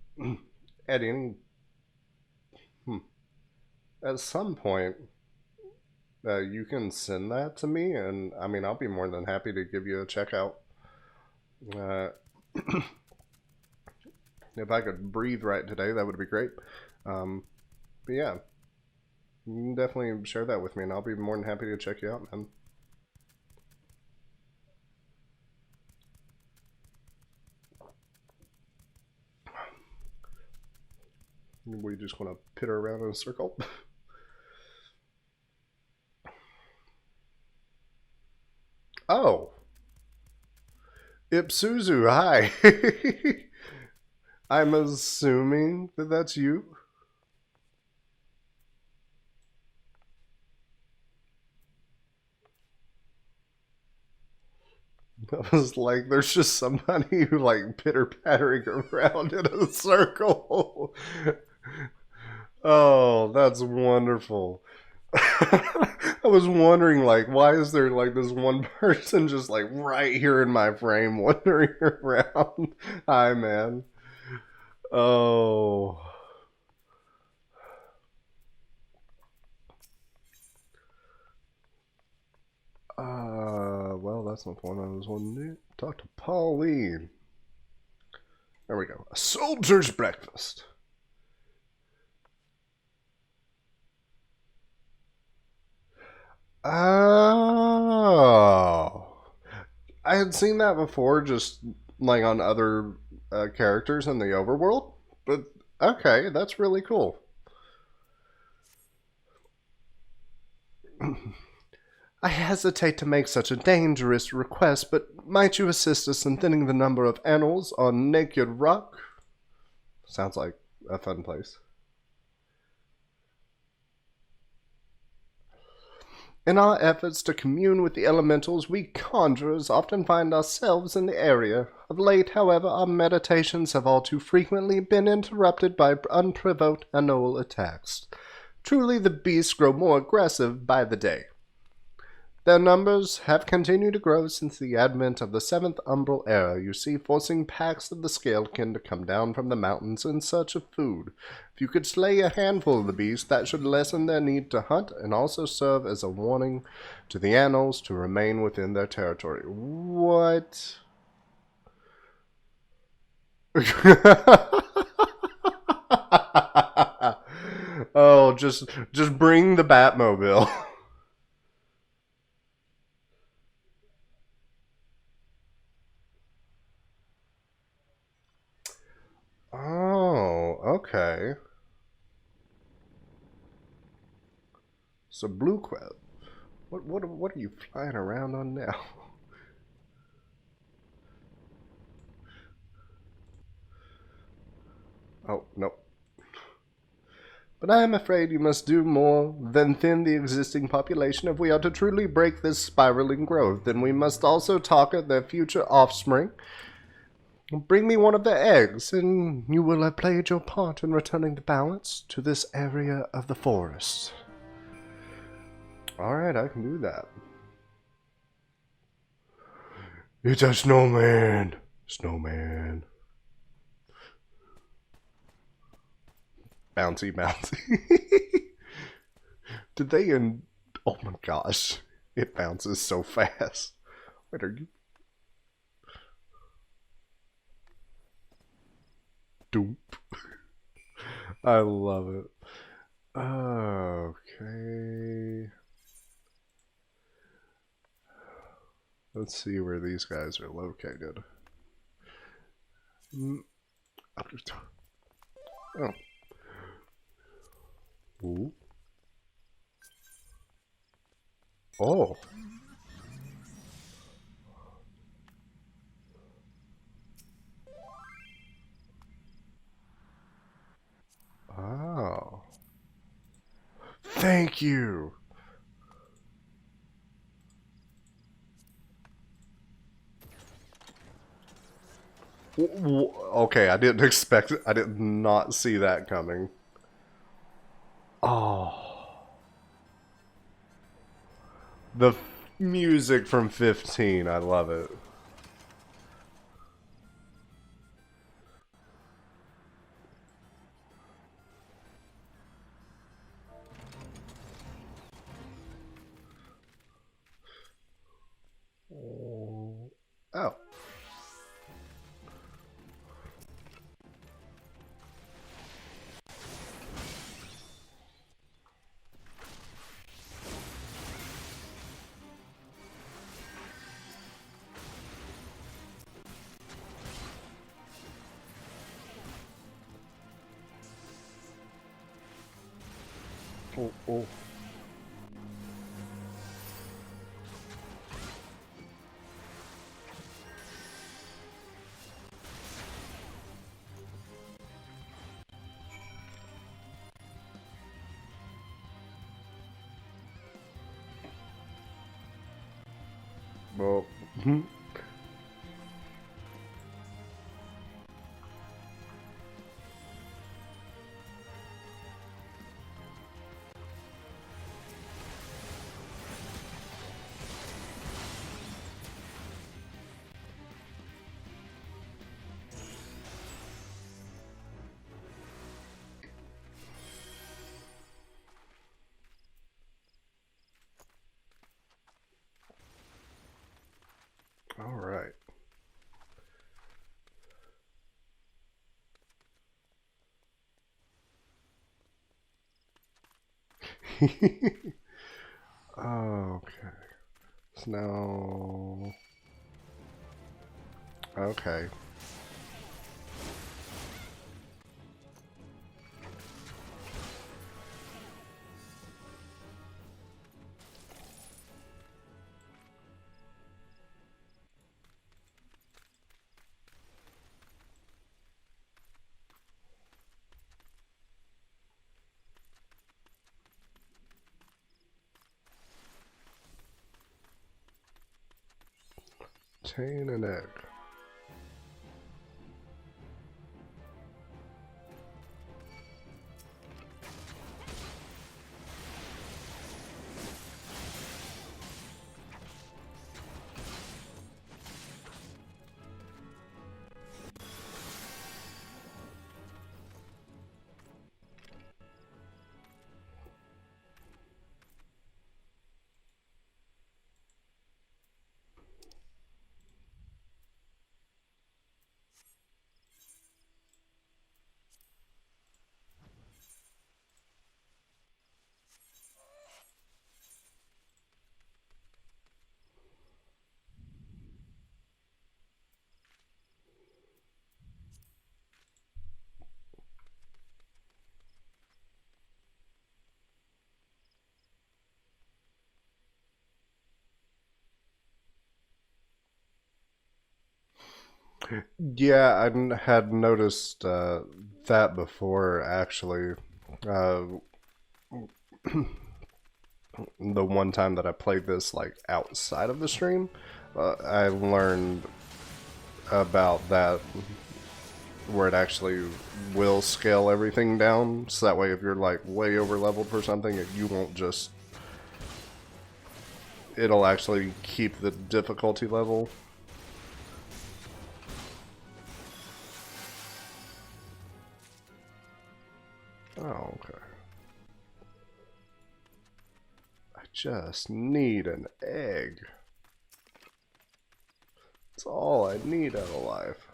at any, hmm, at some point, you can send that to me, and I mean, I'll be more than happy to give you a checkout. Uh, if I could breathe right today, that would be great. But yeah, you can definitely share that with me, and I'll be more than happy to check you out, man. We just want to pitter around in a circle. Oh, Ipsuzu, hi. I'm assuming that that's you. I was like, there's just somebody who like pitter pattering around in a circle. Oh, that's wonderful. I was wondering, like, why is there like this one person just like right here in my frame wandering around? Hi, man. Oh. Well, that's not the one I was wanting to do. Talk to Pauline. There we go. A soldier's breakfast. Oh. I had seen that before, just like on other characters in the overworld. But okay, that's really cool. I hesitate to make such a dangerous request, but might you assist us in thinning the number of animals on Naked Rock? Sounds like a fun place. In our efforts to commune with the elementals, we conjurers often find ourselves in the area. Of late, however, our meditations have all too frequently been interrupted by unprovoked anole attacks. Truly, the beasts grow more aggressive by the day. Their numbers have continued to grow since the advent of the seventh umbral era, you see, forcing packs of the scalekin to come down from the mountains in search of food. If you could slay a handful of the beasts, that should lessen their need to hunt and also serve as a warning to the animals to remain within their territory. What? Oh, just bring the Batmobile. Oh, Okay. So blue quib. What are you flying around on now? Oh, no. But I am afraid you must do more than thin the existing population. If we are to truly break this spiraling growth, then we must also target their future offspring. Bring me one of their eggs, and you will have played your part in returning the balance to this area of the forest. Alright, I can do that. It's a snowman. Snowman. Bouncy, bouncy. Did they in... Oh my gosh. It bounces so fast. Wait, are you... Doop. I love it. Okay. Let's see where these guys are located. Oh. Ooh. Oh. Oh. Thank you. Okay, I didn't expect it. I did not see that coming. Oh. The music from 15, I love it. Oh. Oh, oh. Well, all right. Okay. So now... Okay. Chain and egg. Yeah, had noticed that before, actually. Uh, the one time that I played this, like, outside of the stream, I learned about that, where it actually will scale everything down, so that way if you're, like, way over leveled for something, you won't just... It'll actually keep the difficulty level. Oh, okay. I just need an egg. That's all I need out of life.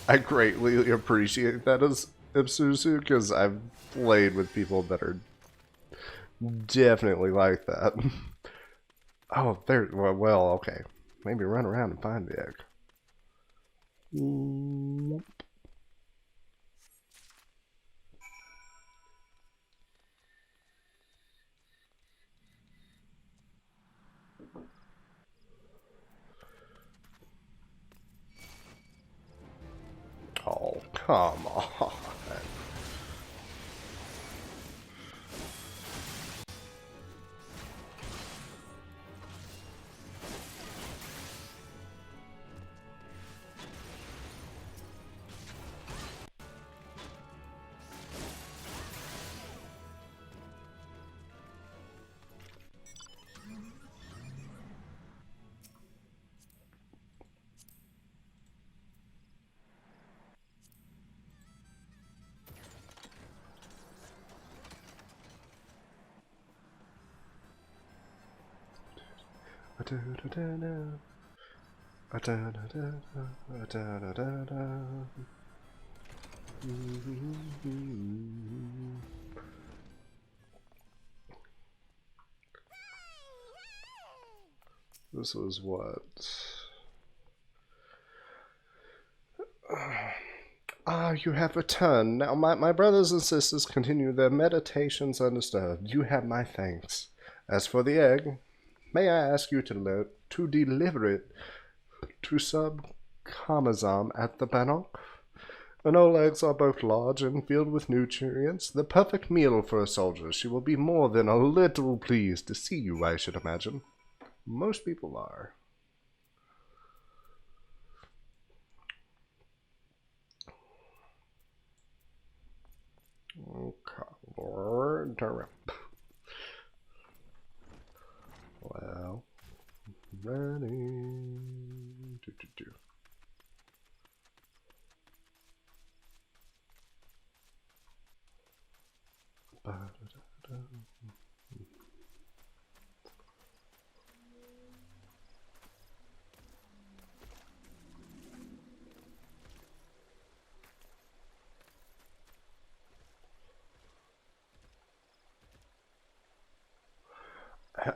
I greatly appreciate that as Ipsusu, because I've played with people that are definitely like that. Oh, there. Well, okay. Maybe run around and find the egg. Oh, come on. This was what? Ah, you have returned. Now my brothers and sisters continue their meditations undisturbed. You have my thanks. As for the egg, may I ask you to deliver it to Sub Kamazam at the Bannock? When all eggs are both large and filled with nutrients, the perfect meal for a soldier. She will be more than a little pleased to see you, I should imagine. Most people are. Okay, Lord, turn around. Well, ready. Do. Ba-da-da-da.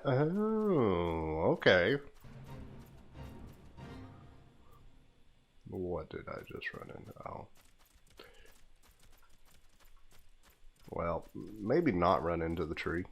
Oh, okay. What did I just run into? Oh. Well, maybe not run into the tree.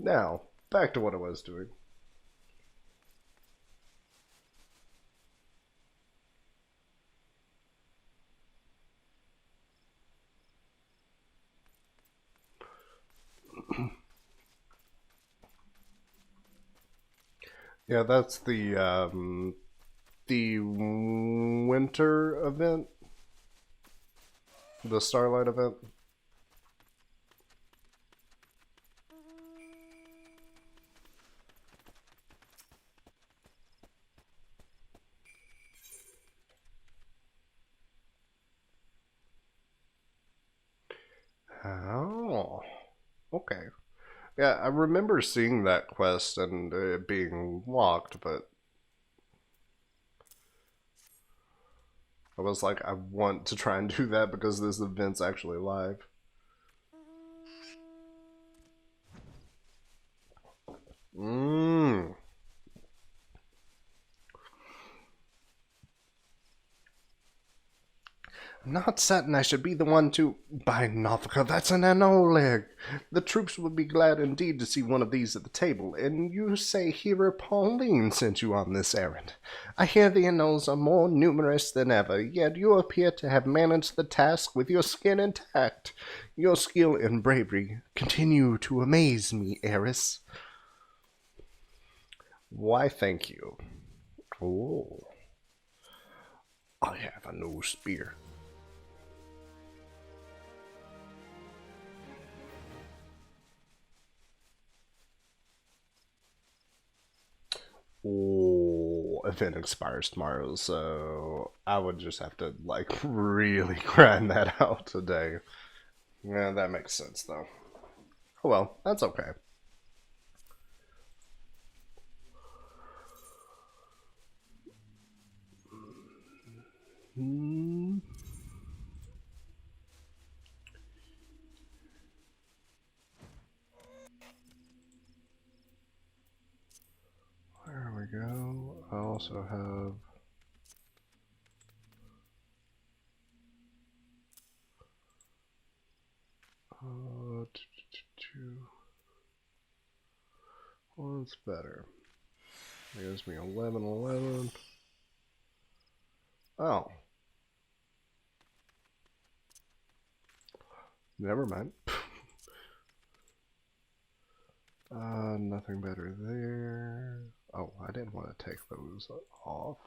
Now, back to what I was doing. Yeah, that's the winter event, the Starlight event. Oh, okay. Yeah, I remember seeing that quest and it being locked, but I was like, I want to try and do that because this event's actually live. Mmm. I'm not certain I should be the one to. By Novika, that's an Anoleg. The troops would be glad indeed to see one of these at the table, and you say Hero Pauline sent you on this errand. I hear the Anoles are more numerous than ever, yet you appear to have managed the task with your skin intact. Your skill and bravery continue to amaze me, Eris. Why, thank you. Oh, I have a new spear. Oh, event expires tomorrow, so I would just have to like really grind that out today. Yeah, that makes sense though. Oh well, that's okay. There we go. I also have what's better? It gives me 11. Oh, never mind. Nothing better there. Oh, I didn't want to take those off.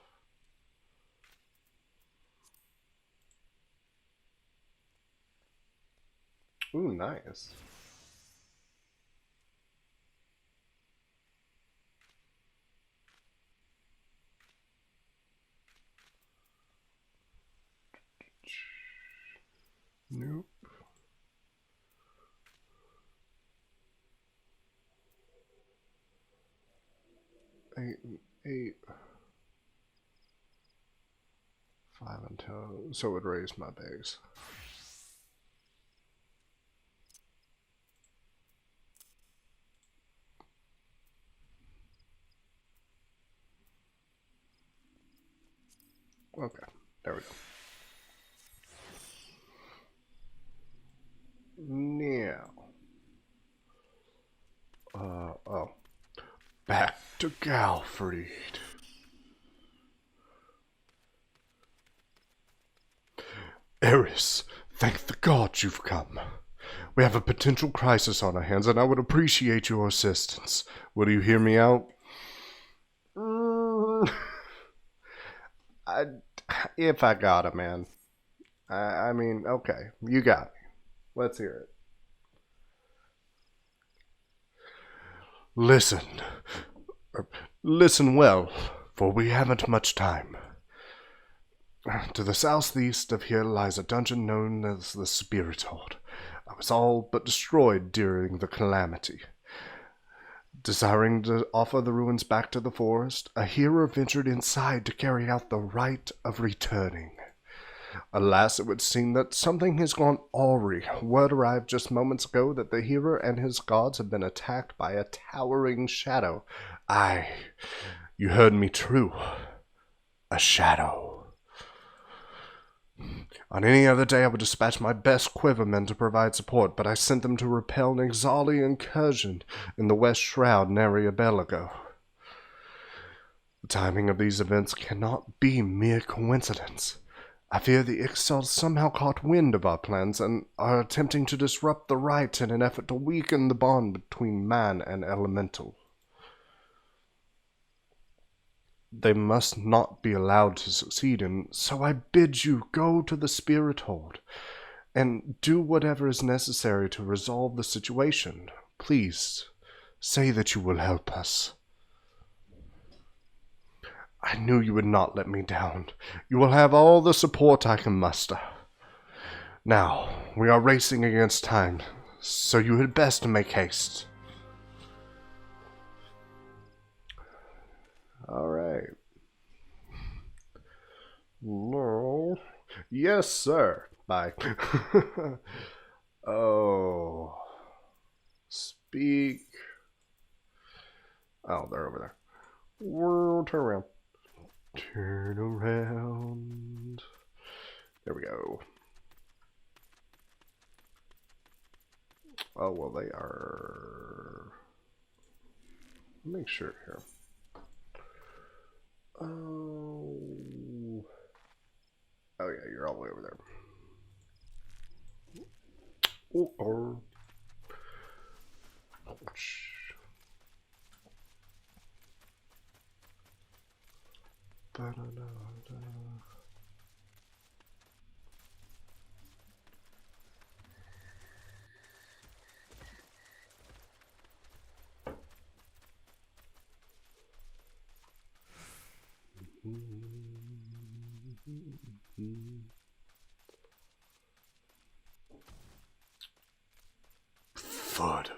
Ooh, nice. Nope. Eight. 5 and 10. So it would raise my base. Okay, there we go. Now. Oh. Back to Galfried. Eris, thank the gods you've come. We have a potential crisis on our hands, and I would appreciate your assistance. Will you hear me out? If I got it, man. I mean, okay, you got me. Let's hear it. Listen well, for we haven't much time. To the southeast of here lies a dungeon known as the Spirit Hold. I was all but destroyed during the calamity. Desiring to offer the ruins back to the forest, a hero ventured inside to carry out the rite of returning. Alas, it would seem that something has gone awry. Word arrived just moments ago that the hero and his gods have been attacked by a towering shadow. Aye, you heard me true. A shadow. On any other day I would dispatch my best quivermen to provide support, but I sent them to repel an Ixali incursion in the West Shroud and area Belago. The timing of these events cannot be mere coincidence. I fear the Ixals somehow caught wind of our plans and are attempting to disrupt the rite in an effort to weaken the bond between man and elemental. They must not be allowed to succeed, and so I bid you go to the Spirit Hold and do whatever is necessary to resolve the situation. Please, say that you will help us. I knew you would not let me down. You will have all the support I can muster. Now, we are racing against time, so you had best make haste. All right. No. Yes, sir. Bye. Oh. Speak. Oh, they're over there. Turn around. Turn around. There we go. Oh, well, they are... Make sure here. Oh. Oh, yeah, you're all the way over there. Oh. Ouch. Ba-da-da-da. Fud.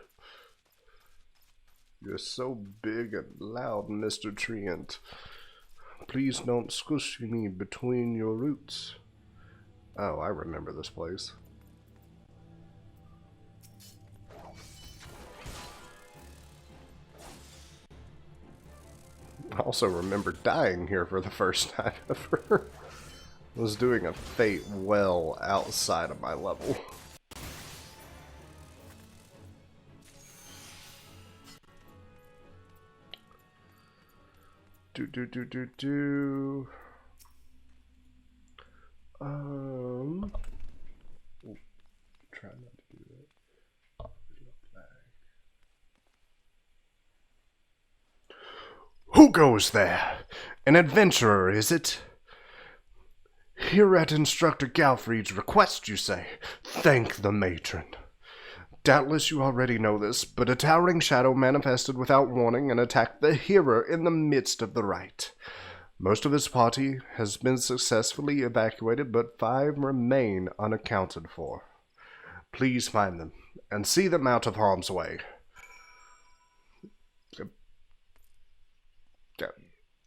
You're so big and loud, Mr. Treant. Please don't squish me between your roots. Oh, I remember this place. I also remember dying here for the first time ever. I was doing a fate well outside of my level. Do. Try not to do that. Who goes there? An adventurer, is it? Here at Instructor Galfried's request, you say? Thank the matron. Doubtless you already know this, but a towering shadow manifested without warning and attacked the hero in the midst of the rite. Most of his party has been successfully evacuated, but 5 remain unaccounted for. Please find them, and see them out of harm's way.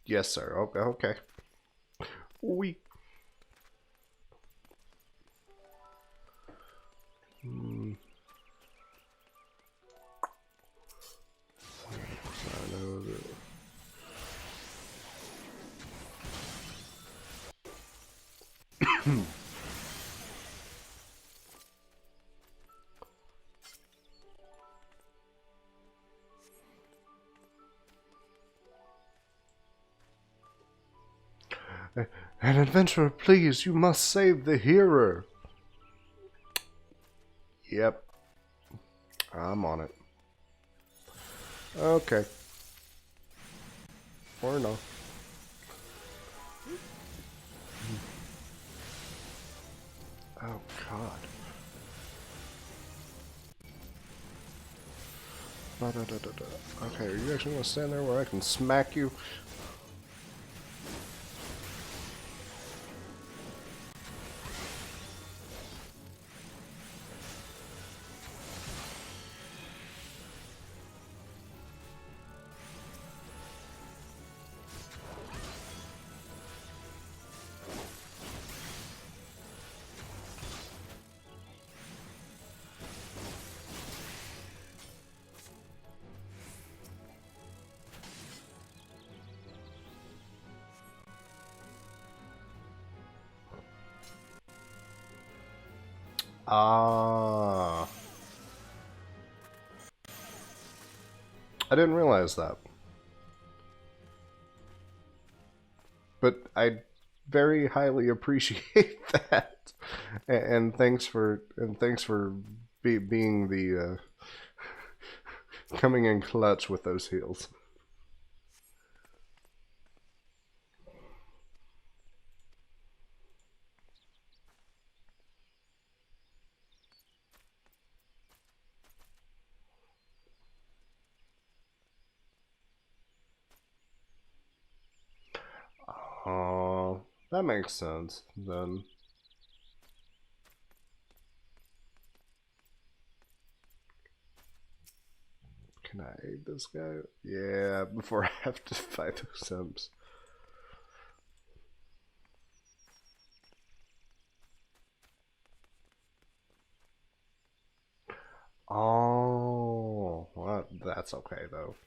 Yes, sir. Okay. We... I know that... An adventurer, please, you must save the hero. Yep. I'm on it. Okay. Or no. Oh, God. Okay, are you actually going to stand there where I can smack you? Ah. I didn't realize that. But I very highly appreciate that. And thanks for being the coming in clutch with those heals. Oh, that makes sense then. Can I aid this guy? Yeah, before I have to fight those imps. Oh, well, that's okay though.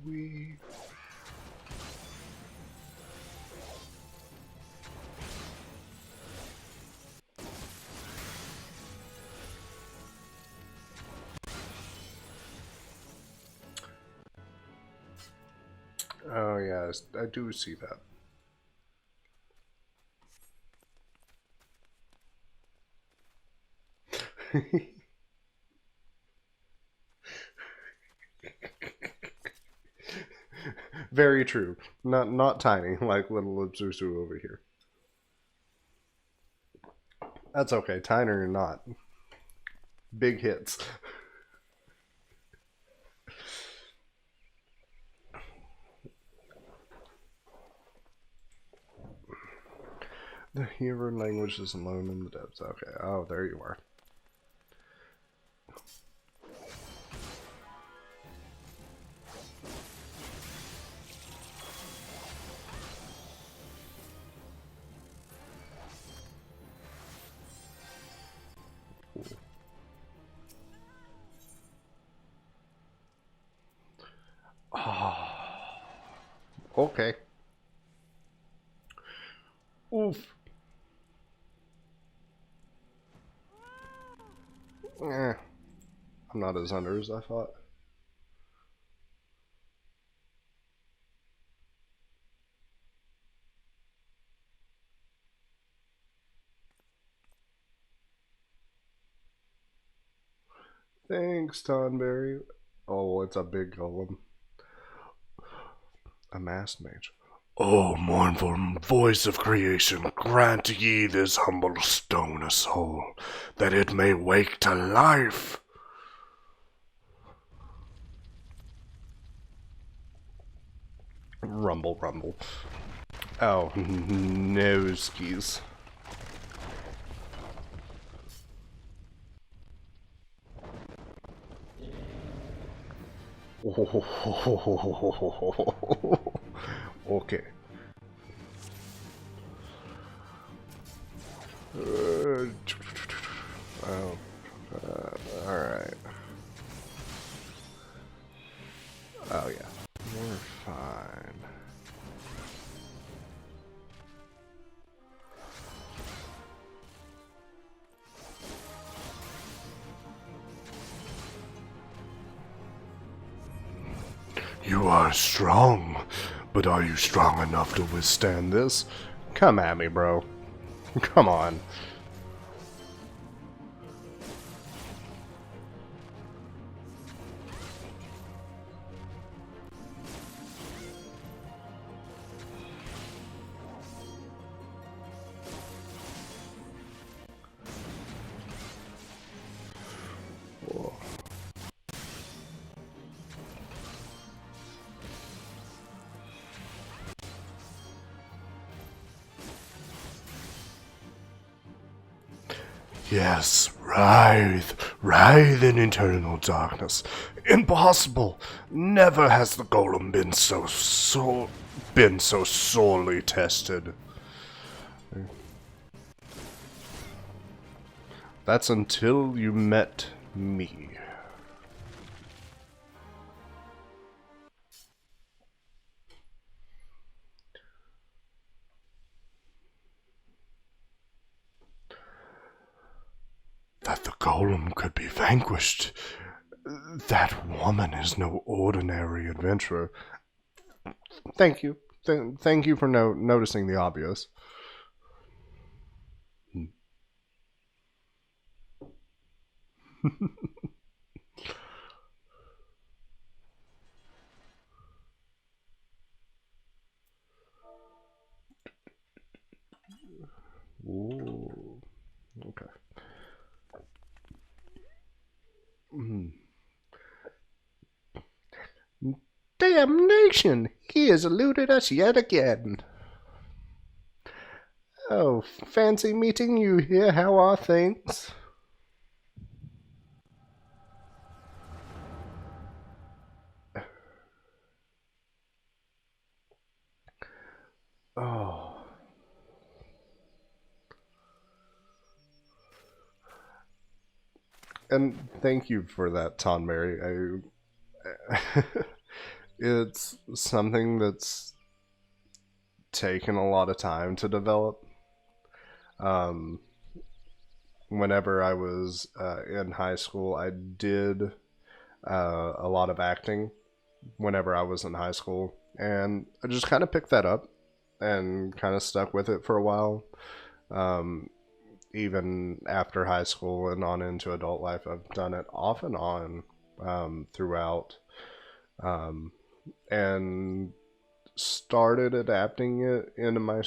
We. Oh yes, I do see that. Very true. Not tiny like little Abzuzu over here. That's okay, tiny or not. Big hits. The hero language is alone in the depths. Okay, oh, there you are. Oh, okay. Oof. Eh, I'm not as under as I thought. Thanks, Tonberry. Oh, it's a big golem. A masked mage. O mournful voice of creation, grant ye this humble stone a soul, that it may wake to life. Rumble, rumble. Oh, no skis. Okay. Oh, alright. Oh, yeah. We're fine. You are strong, but are you strong enough to withstand this? Come at me, bro. Come on. Whoa. Yes, writhe in eternal darkness. Impossible! Never has the golem been so been so sorely tested. That's until you met me. That the golem could be vanquished. That woman is no ordinary adventurer. Thank you. Thank you for noticing the obvious. Ooh. Okay. Damnation! He has eluded us yet again. Oh, fancy meeting you here. How are things? Oh. And thank you for that, Tonberry. It's something that's taken a lot of time to develop. Whenever I was in high school, I did a lot of acting whenever I was in high school, and I just kind of picked that up and kind of stuck with it for a while. Even after high school and on into adult life, I've done it off and on throughout, and started adapting it into my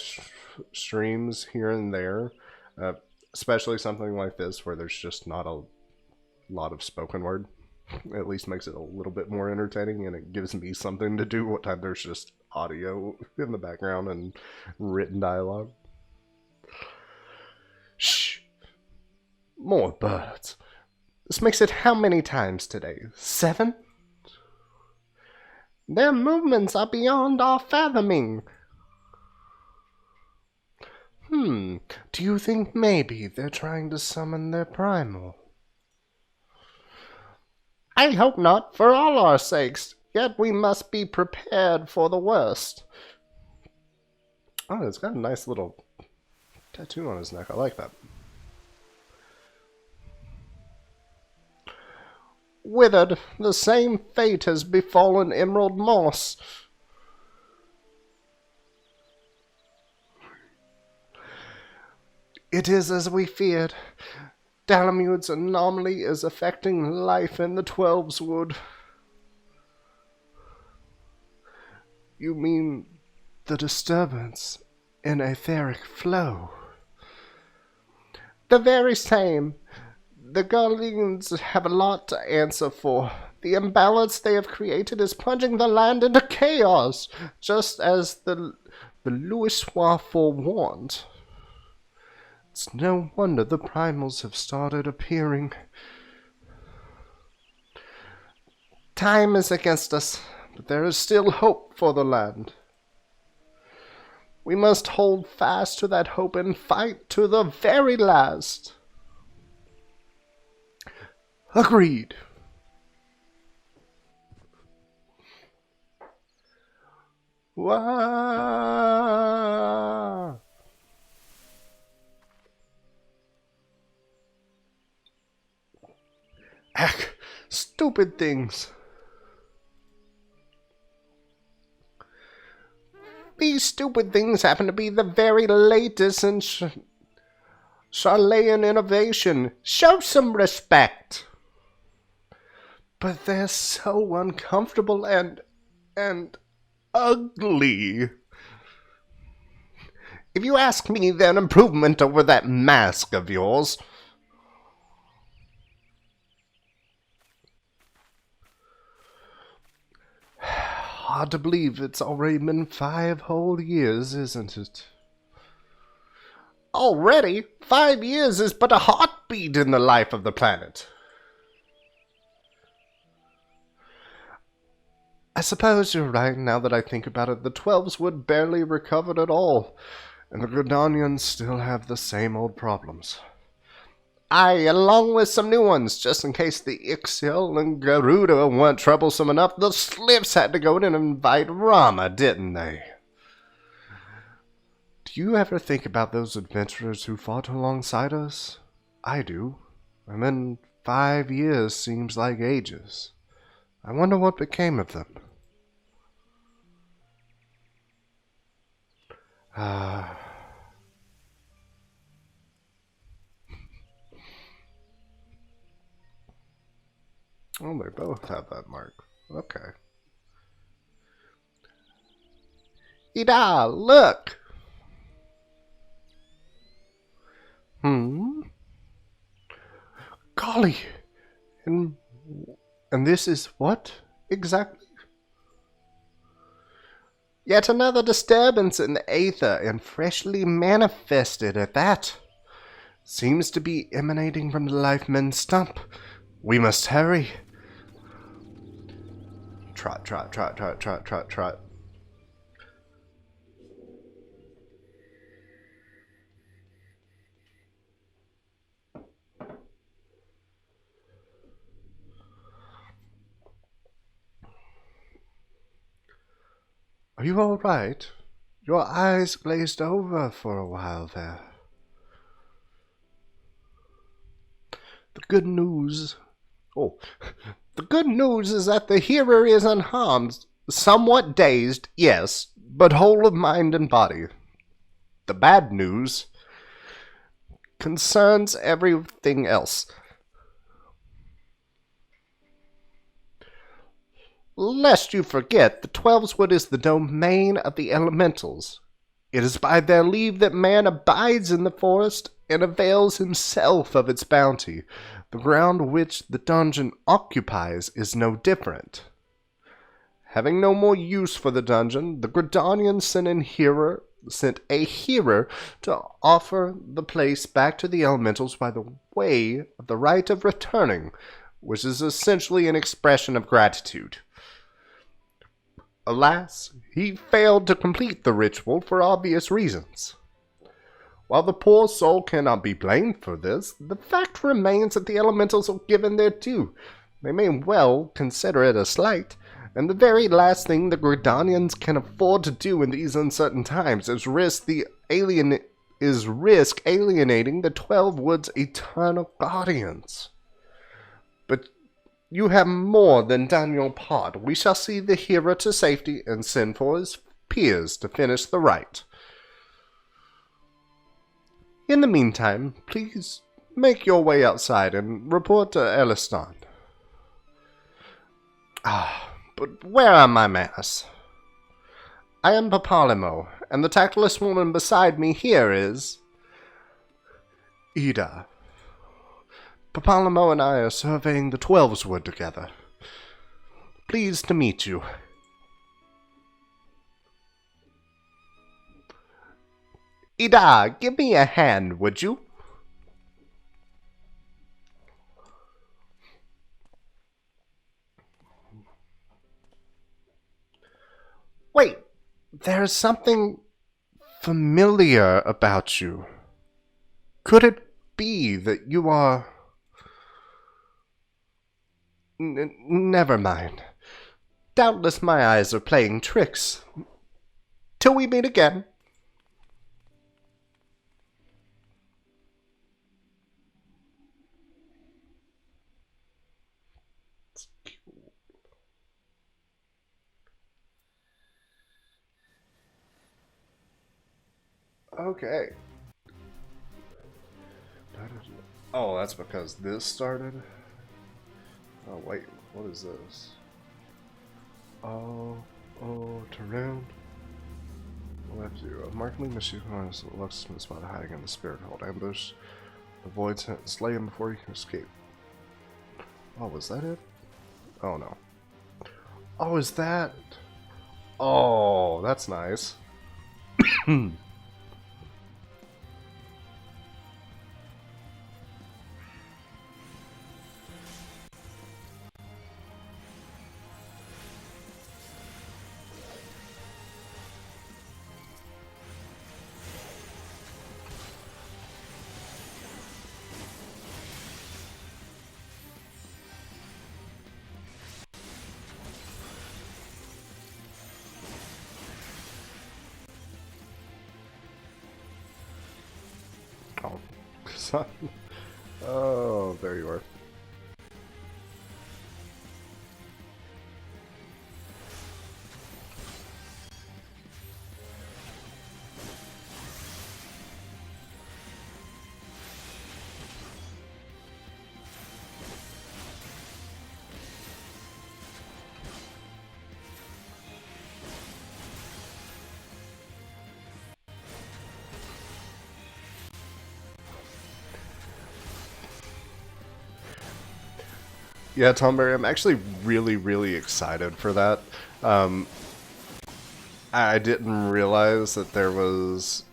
streams here and there, especially something like this where there's just not a lot of spoken word. At least makes it a little bit more entertaining, and it gives me something to do what time there's just audio in the background and written dialogue. Shh! More birds. This makes it how many times today? 7? Their movements are beyond our fathoming. Do you think maybe they're trying to summon their primal? I hope not, for all our sakes. Yet we must be prepared for the worst. Oh, it's got a nice little tattoo on his neck. I like that. Withered, the same fate has befallen Emerald Moss. It is as we feared. Dalamude's anomaly is affecting life in the Twelveswood. You mean the disturbance in etheric flow? The very same. The Guardians have a lot to answer for. The imbalance they have created is plunging the land into chaos, just as the Louisois forewarned. It's no wonder the primals have started appearing. Time is against us, but there is still hope for the land. We must hold fast to that hope and fight to the very last. Agreed. Wah! Heck, stupid things. These stupid things happen to be the very latest in Charlayan innovation. Show some respect. But they're so uncomfortable and ugly. If you ask me, they're an improvement over that mask of yours. Hard to believe it's already been 5 whole years, isn't it? Already? 5 years is but a heartbeat in the life of the planet. I suppose you're right now that I think about it. The 12s would barely recovered at all, and the Gridanians still have the same old problems. Aye, along with some new ones, just in case the Ixiel and Garuda weren't troublesome enough. The Slips had to go in and invite Rama, didn't they? Do you ever think about those adventurers who fought alongside us? I do. And then 5 years seems like ages. I wonder what became of them. Ah. Oh, they both have that mark. Okay. Ida, look! Golly! And this is what, exactly? Yet another disturbance in the aether, and freshly manifested at that. Seems to be emanating from the Lifeman stump. We must hurry. Trot, trot, trot, trot, trot, trot, trot. Are you all right? Your eyes glazed over for a while there. The good news... Oh, the good news is that the hearer is unharmed. Somewhat dazed, yes, but whole of mind and body. The bad news concerns everything else. Lest you forget, the Twelveswood is the domain of the elementals. It is by their leave that man abides in the forest and avails himself of its bounty. The ground which the dungeon occupies is no different. Having no more use for the dungeon, the Gridanians sent a hearer to offer the place back to the elementals by the way of the rite of returning, which is essentially an expression of gratitude. Alas, he failed to complete the ritual for obvious reasons. While the poor soul cannot be blamed for this, the fact remains that the elementals are given their due. They may well consider it a slight, and the very last thing the Gridanians can afford to do in these uncertain times is risk alienating the 12 eternal guardians. But you have more than done your part. We shall see the hero to safety and send for his peers to finish the rite. In the meantime, please make your way outside and report to Elistan. But where are my manners? I am Papalimo, and the tactless woman beside me here is... Ida. Papalimo and I are surveying the Twelveswood together. Pleased to meet you. Ida, give me a hand, would you? Wait, there's something familiar about you. Could it be that you are... Never mind. Doubtless my eyes are playing tricks. Till we meet again. Okay. Oh, that's because this started? Oh, wait. What is this? Oh, Tarun. Left you. A markedly mischievous looks from the spot hiding in the spirit hold ambush. Avoid slay him before you can escape. Oh, was that it? Oh, no. Oh, is that? Oh, that's nice. son. Oh, there you are. Yeah, Tom Berry, I'm actually really, really excited for that. I didn't realize that there was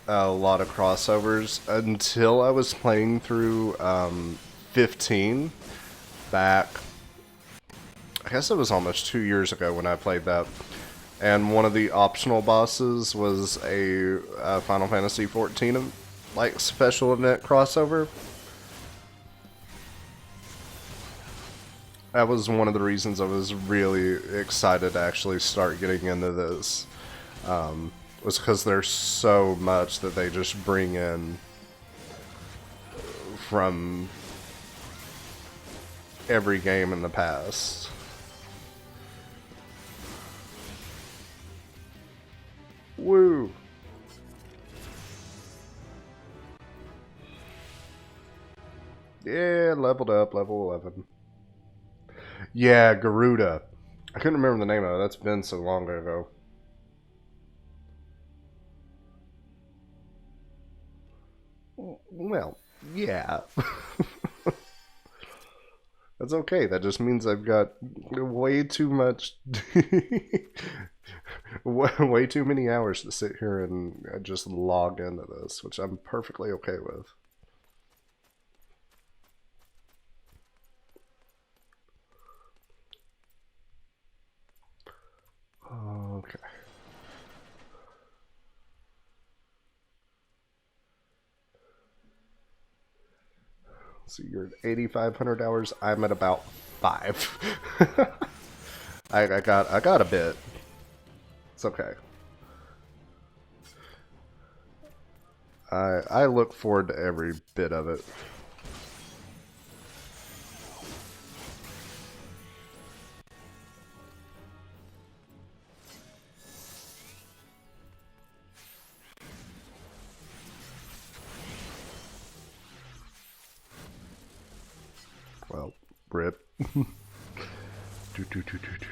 a lot of crossovers until I was playing through 15 back. I guess it was almost 2 years ago when I played that. And one of the optional bosses was a Final Fantasy 14 like special event crossover. That was one of the reasons I was really excited to actually start getting into this. Was because there's so much that they just bring in from every game in the past. Woo! Yeah, leveled up, level 11. Yeah, Garuda. I couldn't remember the name of it. That's been so long ago. Well, yeah. That's okay. That just means I've got way too much... way too many hours to sit here and just log into this, which I'm perfectly okay with. Okay. So you're at 8,500 hours. I'm at about 5. I got a bit. It's okay. I look forward to every bit of it. Well, rip. do, do, do, do, do.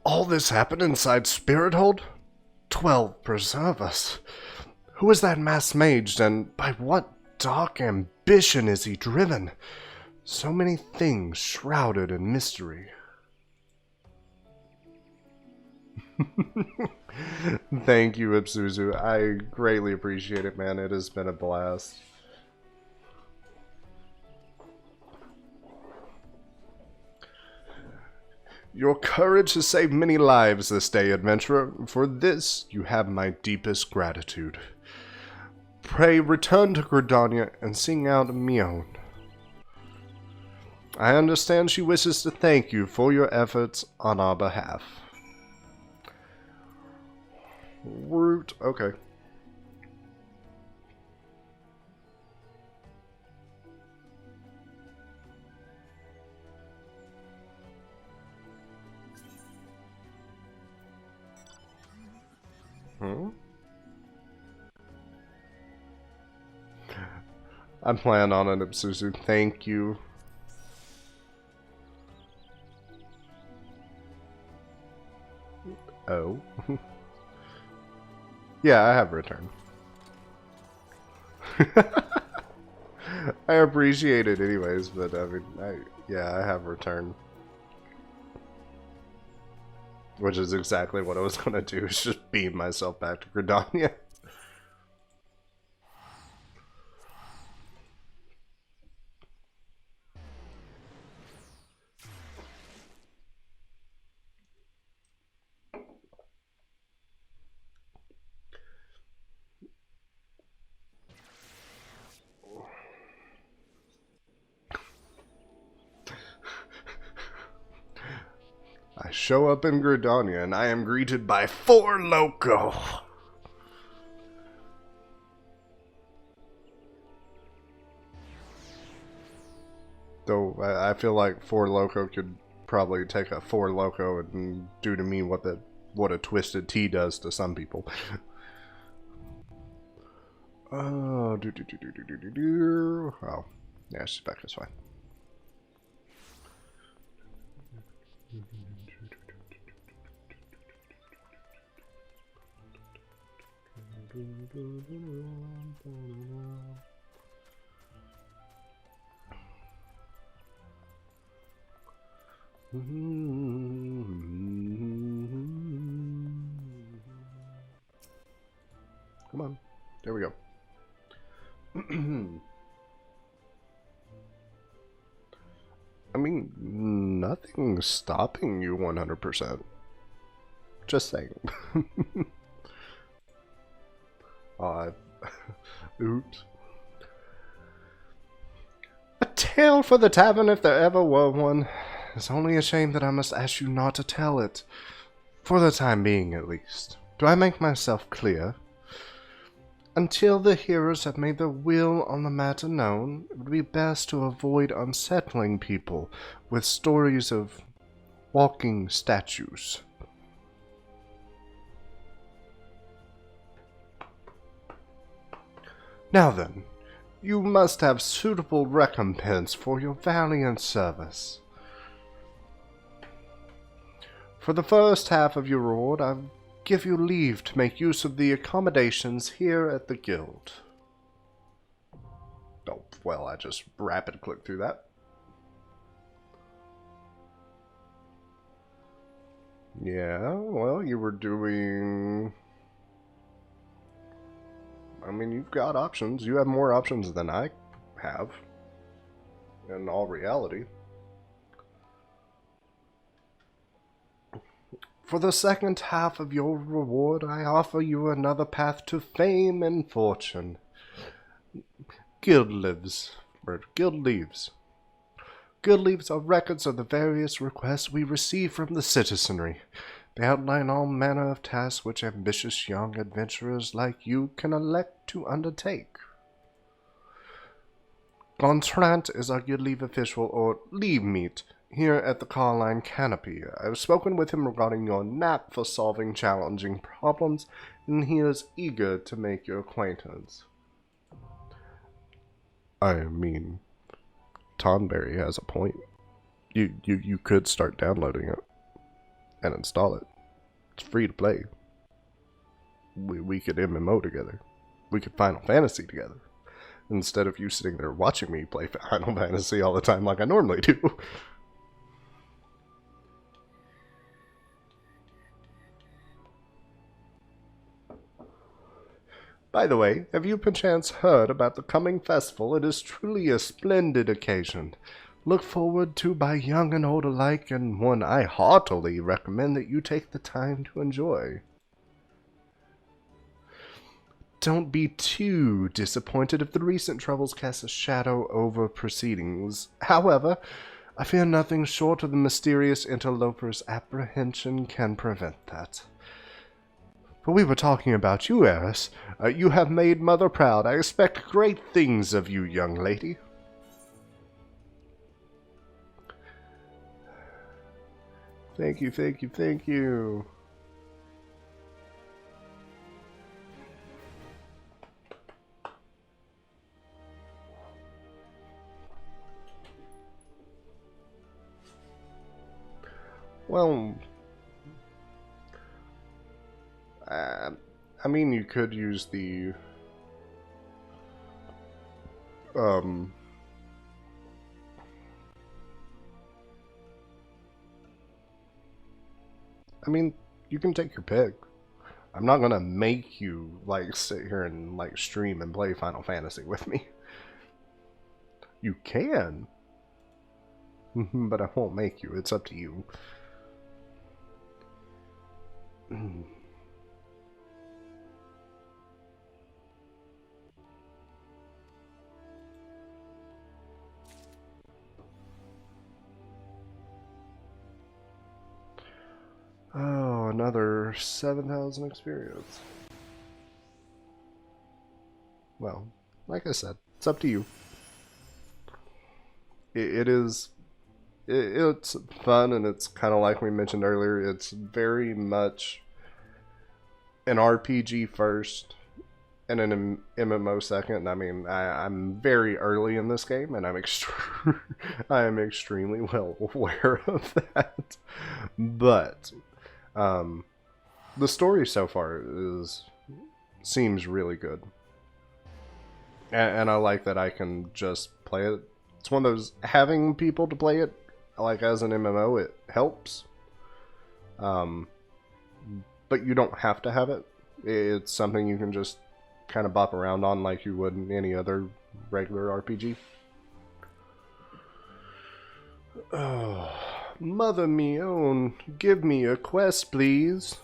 All this happened inside Spirit Hold? 12 preservers. Who is that masked mage, and by what dark ambition is he driven? So many things shrouded in mystery. Thank you, Ipsuzu. I greatly appreciate it, man. It has been a blast. Your courage has saved many lives this day, adventurer. For this, you have my deepest gratitude. Pray return to Gridania and sing out Mion. I understand she wishes to thank you for your efforts on our behalf. Root, okay. I'm planning on it, Ipsuzu. Thank you. Oh. Yeah, I have returned. I appreciate it anyways, but I mean, yeah, I have returned. Which is exactly what I was going to do, is just beam myself back to Gridania. show up in Gridania and I am greeted by 4 Loco. Though I feel like 4 Loco could probably take a 4 Loco and do to me what a Twisted Tea does to some people. Oh, oh, yeah, she's back. That's fine. Come on, there we go. I mean, nothing's stopping you 100%. Just saying. Oops. A tale for the tavern if there ever were one. It's only a shame that I must ask you not to tell it. For the time being, at least. Do I make myself clear? Until the hearers have made their will on the matter known, it would be best to avoid unsettling people with stories of walking statues. Now then, you must have suitable recompense for your valiant service. For the first half of your reward, I give you leave to make use of the accommodations here at the guild. Oh, well, I just rapid clicked through that. Yeah, well, you were doing... I mean, you've got options. You have more options than I have, in all reality. For the second half of your reward, I offer you another path to fame and fortune. Guild leaves. Guild leaves are records of the various requests we receive from the citizenry. They outline all manner of tasks which ambitious young adventurers like you can elect to undertake. Gontrant is our guild leave official, or leave meet, here at the Carline Canopy. I've spoken with him regarding your knack for solving challenging problems, and he is eager to make your acquaintance. I mean, Tonberry has a point. You could start downloading it and install it. It's free to play. We could MMO together. We could Final Fantasy together. Instead of you sitting there watching me play Final Fantasy all the time like I normally do. By the way, have you perchance heard about the coming festival? It is truly a splendid occasion. Looked forward to by young and old alike, and one I heartily recommend that you take the time to enjoy. Don't be too disappointed if the recent troubles cast a shadow over proceedings. However, I fear nothing short of the mysterious interloper's apprehension can prevent that. But we were talking about you, Eris. You have made Mother proud. I expect great things of you, young lady. Thank you, thank you, thank you. Well, I mean, you could use the, I mean, you can take your pick. I'm not gonna make you, like, sit here and, like, stream and play Final Fantasy with me. You can, but I won't make you. It's up to you. 7,000 experience. Well, like I said, it's up to you. It's fun, and it's kind of like we mentioned earlier. It's very much an RPG first and an MMO second. I mean, I'm very early in this game, and I am extremely well aware of that. But the story so far seems really good, and I like that I can just play it. It's one of those, having people to play it, like as an MMO, it helps. But you don't have to have it. It's something you can just kind of bop around on like you would in any other regular RPG. Oh, mother me own, give me a quest, please.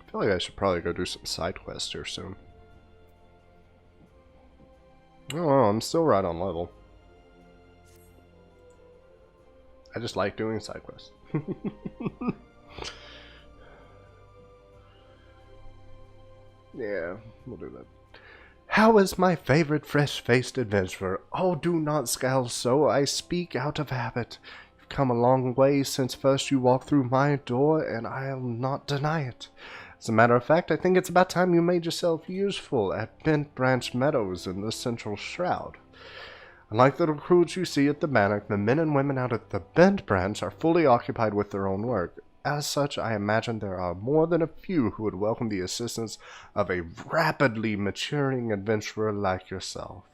I feel like I should probably go do some side quests here soon. Oh, I'm still right on level. I just like doing side quests. Yeah, we'll do that. How is my favorite fresh-faced adventurer? Oh, do not scowl so, I speak out of habit. You've come a long way since first you walked through my door, and I'll not deny it. As a matter of fact, I think it's about time you made yourself useful at Bent Branch Meadows in the Central Shroud. Unlike the recruits you see at the Bannock, the men and women out at the Bent Branch are fully occupied with their own work. As such, I imagine there are more than a few who would welcome the assistance of a rapidly maturing adventurer like yourself.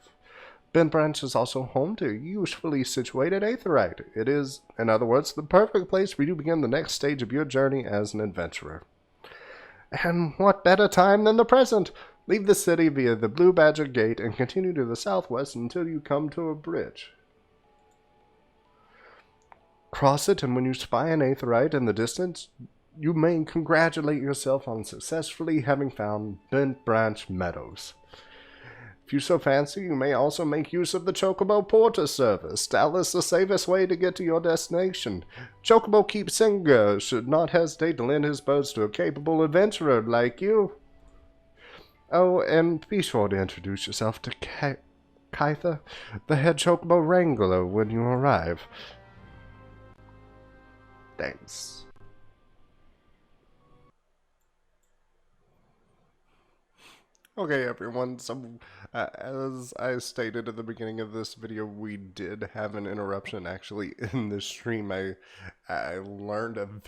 Bent Branch is also home to a usefully situated aetheryte. It is, in other words, the perfect place for you to begin the next stage of your journey as an adventurer. And what better time than the present? Leave the city via the Blue Badger Gate and continue to the southwest until you come to a bridge. Cross it, and when you spy an aetheryte in the distance, you may congratulate yourself on successfully having found Bent Branch Meadows. If you so fancy, you may also make use of the Chocobo Porter service, doubtless the safest way to get to your destination. Chocobo Keepsinger should not hesitate to lend his birds to a capable adventurer like you. Oh, and be sure to introduce yourself to Kytha, the head Chocobo Wrangler, when you arrive. Thanks. Okay, everyone, so as I stated at the beginning of this video, we did have an interruption actually in the stream. I learned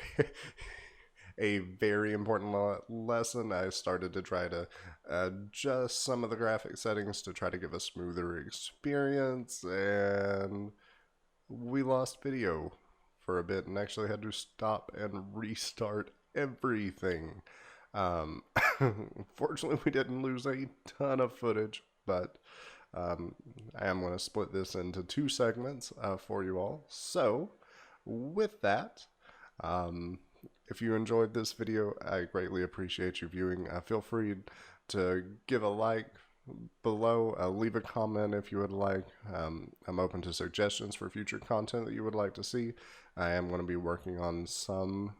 a very important lesson. I started to try to adjust some of the graphic settings to try to give a smoother experience, and we lost video for a bit and actually had to stop and restart everything. Fortunately, we didn't lose a ton of footage, but I am going to split this into two segments for you all. So, with that, if you enjoyed this video, I greatly appreciate you viewing. Feel free to give a like below, leave a comment if you would like. I'm open to suggestions for future content that you would like to see. I am going to be working on some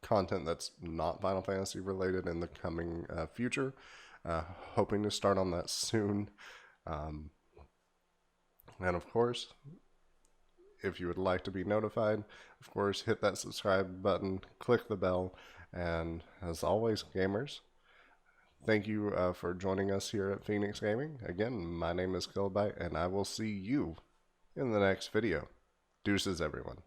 content that's not Final Fantasy related in the coming future. Hoping to start on that soon. And of course, if you would like to be notified, of course, hit that subscribe button, click the bell, and as always, gamers, thank you for joining us here at Phoenix Gaming. Again, my name is Kilobyte, and I will see you in the next video. Deuces, everyone.